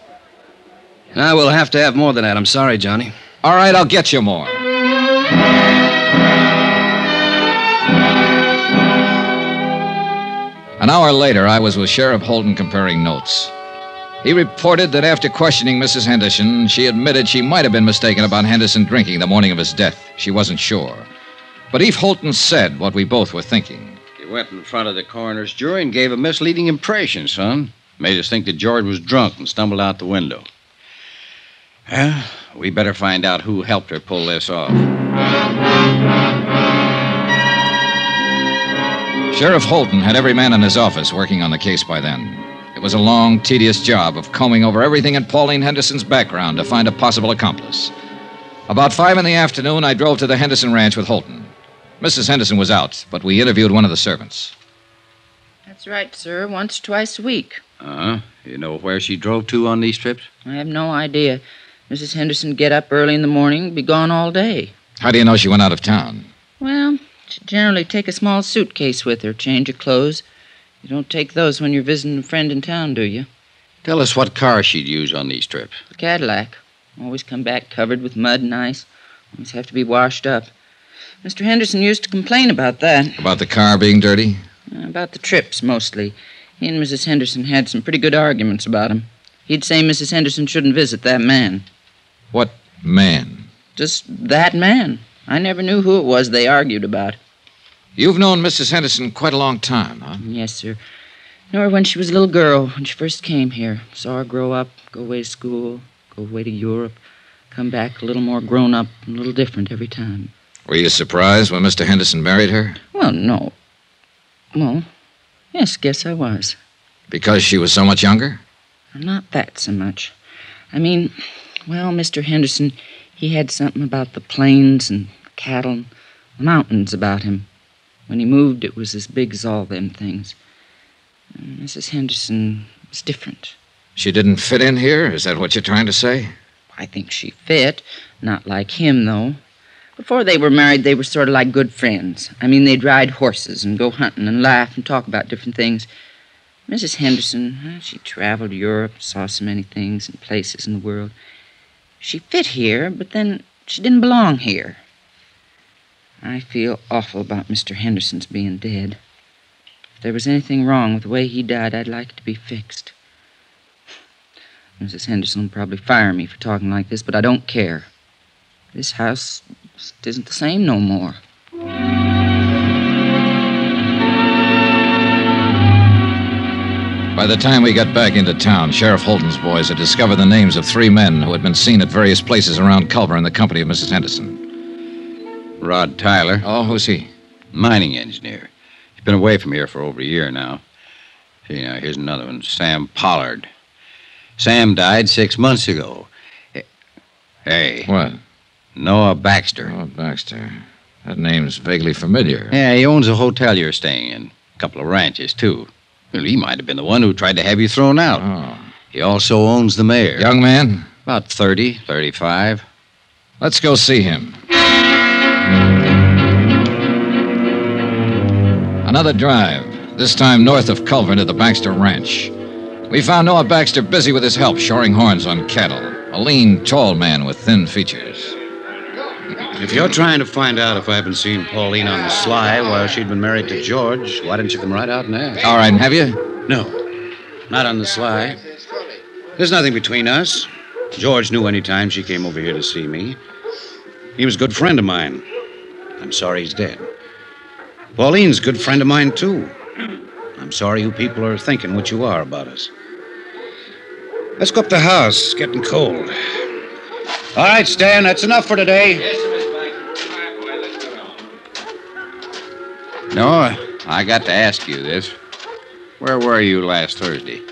Now, we'll have to have more than that. I'm sorry, Johnny. All right, I'll get you more. An hour later, I was with Sheriff Holden comparing notes. He reported that after questioning Mrs. Henderson, she admitted she might have been mistaken about Henderson drinking the morning of his death. She wasn't sure. But Eve Holton said what we both were thinking. You went in front of the coroner's jury and gave a misleading impression, son. Made us think that George was drunk and stumbled out the window. Well, we better find out who helped her pull this off. Sheriff Holton had every man in his office working on the case by then. It was a long, tedious job of combing over everything in Pauline Henderson's background to find a possible accomplice. About 5 in the afternoon, I drove to the Henderson ranch with Holton. Mrs. Henderson was out, but we interviewed one of the servants. That's right, sir. Once or twice a week. Uh-huh. You know where she drove to on these trips? I have no idea. Mrs. Henderson get up early in the morning, be gone all day. How do you know she went out of town? Well, she generally take a small suitcase with her, change of clothes. You don't take those when you're visiting a friend in town, do you? Tell us what car she'd use on these trips. The Cadillac. Always come back covered with mud and ice. Always have to be washed up. Mr. Henderson used to complain about that. About the car being dirty? About the trips, mostly. He and Mrs. Henderson had some pretty good arguments about him. He'd say Mrs. Henderson shouldn't visit that man. What man? Just that man. I never knew who it was they argued about. You've known Mrs. Henderson quite a long time, huh? Yes, sir. Knew her when she was a little girl, when she first came here. Saw her grow up, go away to school, go away to Europe, come back a little more grown up and a little different every time. Were you surprised when Mr. Henderson married her? Well, no. Well, yes, guess I was. Because she was so much younger? Not that so much. I mean, well, Mr. Henderson, he had something about the plains and cattle and the mountains about him. When he moved, it was as big as all them things. And Mrs. Henderson was different. She didn't fit in here? Is that what you're trying to say? I think she fit. Not like him, though. Before they were married, they were sort of like good friends. I mean, they'd ride horses and go hunting and laugh and talk about different things. Mrs. Henderson, she traveled Europe, saw so many things and places in the world. She fit here, but then she didn't belong here. I feel awful about Mr. Henderson's being dead. If there was anything wrong with the way he died, I'd like it to be fixed. Mrs. Henderson will probably fire me for talking like this, but I don't care. This house isn't the same no more. By the time we got back into town, Sheriff Holton's boys had discovered the names of 3 men who had been seen at various places around Culver in the company of Mrs. Henderson. Rod Tyler. Oh, who's he? Mining engineer. He's been away from here for over a year now. See, now, here's another one, Sam Pollard. Sam died 6 months ago. Hey. What? Noah Baxter. Noah Baxter. That name's vaguely familiar. Yeah, he owns a hotel you're staying in. A couple of ranches, too. Well, he might have been the one who tried to have you thrown out. Oh. He also owns the mare. Young man? About 30, 35. Let's go see him. Another drive, this time north of Culver to the Baxter Ranch. We found Noah Baxter busy with his help shoring horns on cattle. A lean, tall man with thin features. If you're trying to find out if I've been seeing Pauline on the sly while she'd been married to George, why didn't you come right out and ask? All right, have you? No, not on the sly. There's nothing between us. George knew any time she came over here to see me. He was a good friend of mine. I'm sorry he's dead. Pauline's a good friend of mine, too. I'm sorry you people are thinking what you are about us. Let's go up the house. It's getting cold. All right, Stan, that's enough for today. Yes, sir, Mr. Baxter. No, I got to ask you this. Where were you last Thursday?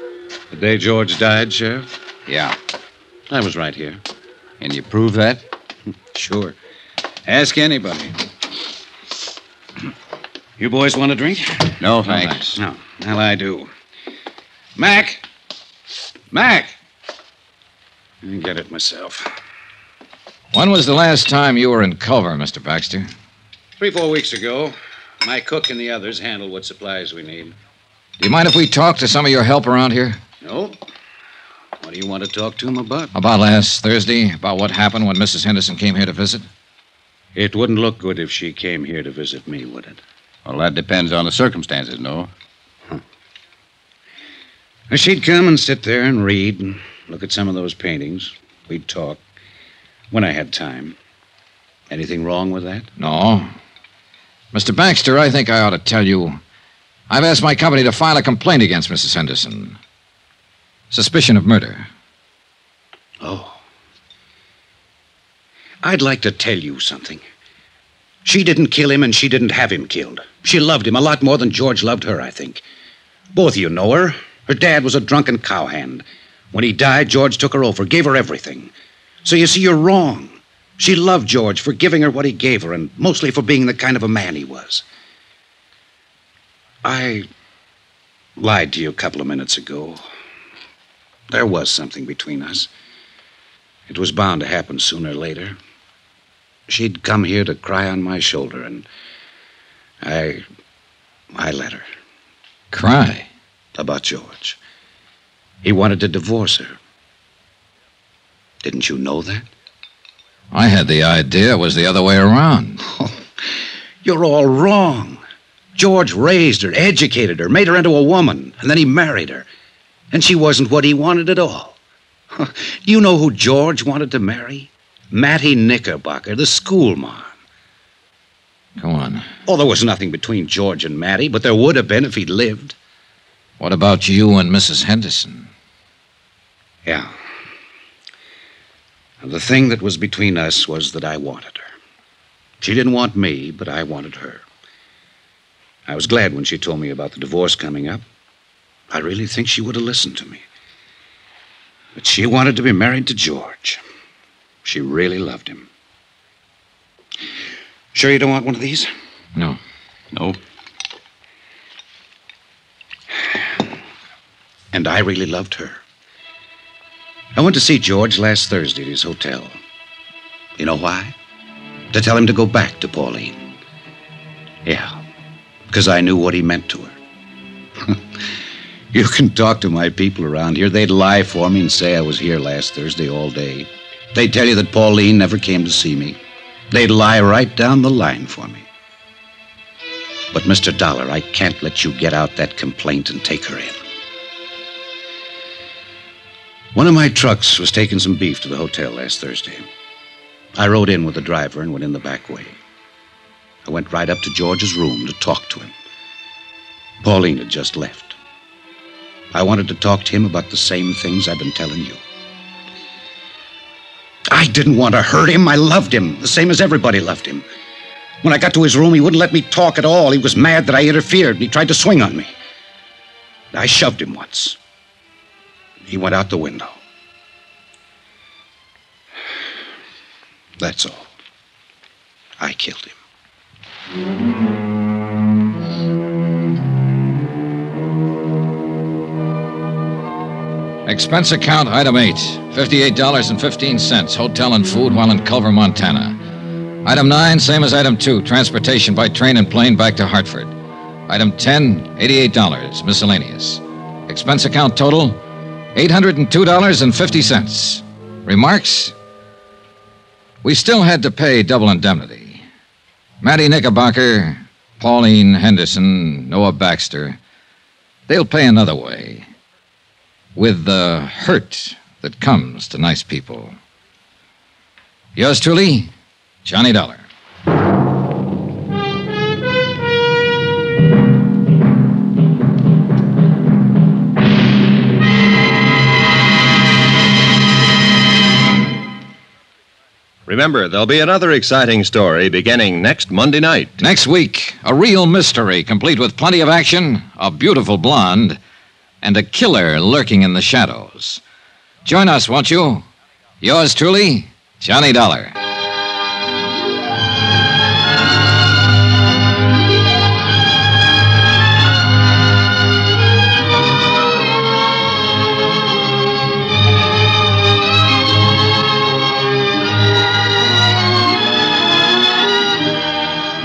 The day George died, Sheriff? Yeah. I was right here. Can you prove that? Sure. Ask anybody. You boys want a drink? No, thanks. No. Well, I do. Mac! Mac! I can get it myself. When was the last time you were in Culver, Mr. Baxter? 3-4 weeks ago. My cook and the others handle what supplies we need. Do you mind if we talk to some of your help around here? No. What do you want to talk to him about? About last Thursday, about what happened when Mrs. Henderson came here to visit? It wouldn't look good if she came here to visit me, would it? Well, that depends on the circumstances, no? Huh. She'd come and sit there and read and look at some of those paintings. We'd talk when I had time. Anything wrong with that? No. Mr. Baxter, I think I ought to tell you, I've asked my company to file a complaint against Mrs. Henderson. Suspicion of murder. Oh. I'd like to tell you something. She didn't kill him, and she didn't have him killed. She loved him a lot more than George loved her, I think. Both of you know her. Her dad was a drunken cowhand. When he died, George took her over, gave her everything. So you see, you're wrong. She loved George for giving her what he gave her, and mostly for being the kind of a man he was. I lied to you a couple of minutes ago. There was something between us. It was bound to happen sooner or later. She'd come here to cry on my shoulder, and I let her. Cry? About George. He wanted to divorce her. Didn't you know that? I had the idea it was the other way around. Oh, you're all wrong. George raised her, educated her, made her into a woman, and then he married her. And she wasn't what he wanted at all. Do you know who George wanted to marry? Mattie Knickerbocker, the school mom. Go on. Oh, there was nothing between George and Mattie, but there would have been if he'd lived. What about you and Mrs. Henderson? Yeah. The thing that was between us was that I wanted her. She didn't want me, but I wanted her. I was glad when she told me about the divorce coming up. I really think she would have listened to me. But she wanted to be married to George. She really loved him. Sure you don't want one of these? No. No? And I really loved her. I went to see George last Thursday at his hotel. You know why? To tell him to go back to Pauline. Yeah, because I knew what he meant to her. You can talk to my people around here. They'd lie for me and say I was here last Thursday all day. They'd tell you that Pauline never came to see me. They'd lie right down the line for me. But, Mr. Dollar, I can't let you get out that complaint and take her in. One of my trucks was taking some beef to the hotel last Thursday. I rode in with the driver and went in the back way. I went right up to George's room to talk to him. Pauline had just left. I wanted to talk to him about the same things I've been telling you. I didn't want to hurt him. I loved him, the same as everybody loved him. When I got to his room, he wouldn't let me talk at all. He was mad that I interfered, and he tried to swing on me. I shoved him once. He went out the window. That's all. I killed him. Expense account, item 8, $58.15, hotel and food while in Culver, Montana. Item 9, same as item 2, transportation by train and plane back to Hartford. Item 10, $88, miscellaneous. Expense account total, $802.50. Remarks? We still had to pay double indemnity. Mattie Knickerbocker, Pauline Henderson, Noah Baxter, they'll pay another way. With the hurt that comes to nice people. Yours truly, Johnny Dollar. Remember, there'll be another exciting story beginning next Monday night. Next week, a real mystery, complete with plenty of action, a beautiful blonde, and a killer lurking in the shadows. Join us, won't you? Yours truly, Johnny Dollar.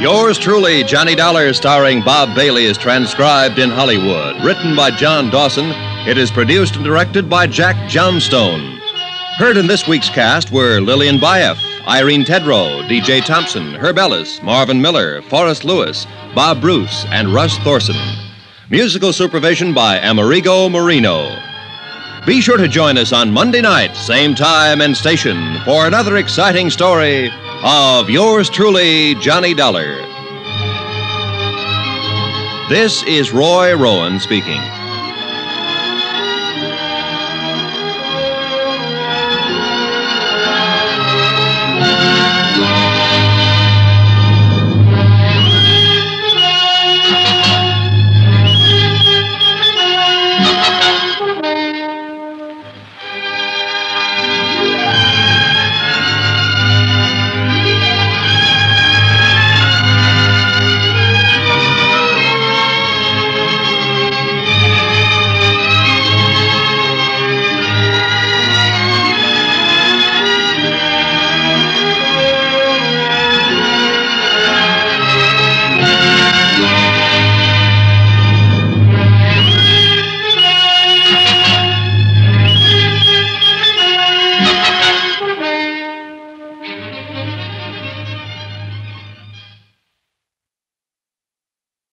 Yours truly, Johnny Dollar, starring Bob Bailey, is transcribed in Hollywood. Written by John Dawson, it is produced and directed by Jack Johnstone. Heard in this week's cast were Lillian Baeff, Irene Tedrow, D.J. Thompson, Herb Ellis, Marvin Miller, Forrest Lewis, Bob Bruce, and Russ Thorson. Musical supervision by Amerigo Marino. Be sure to join us on Monday night, same time and station, for another exciting story of yours truly, Johnny Dollar. This is Roy Rowan speaking.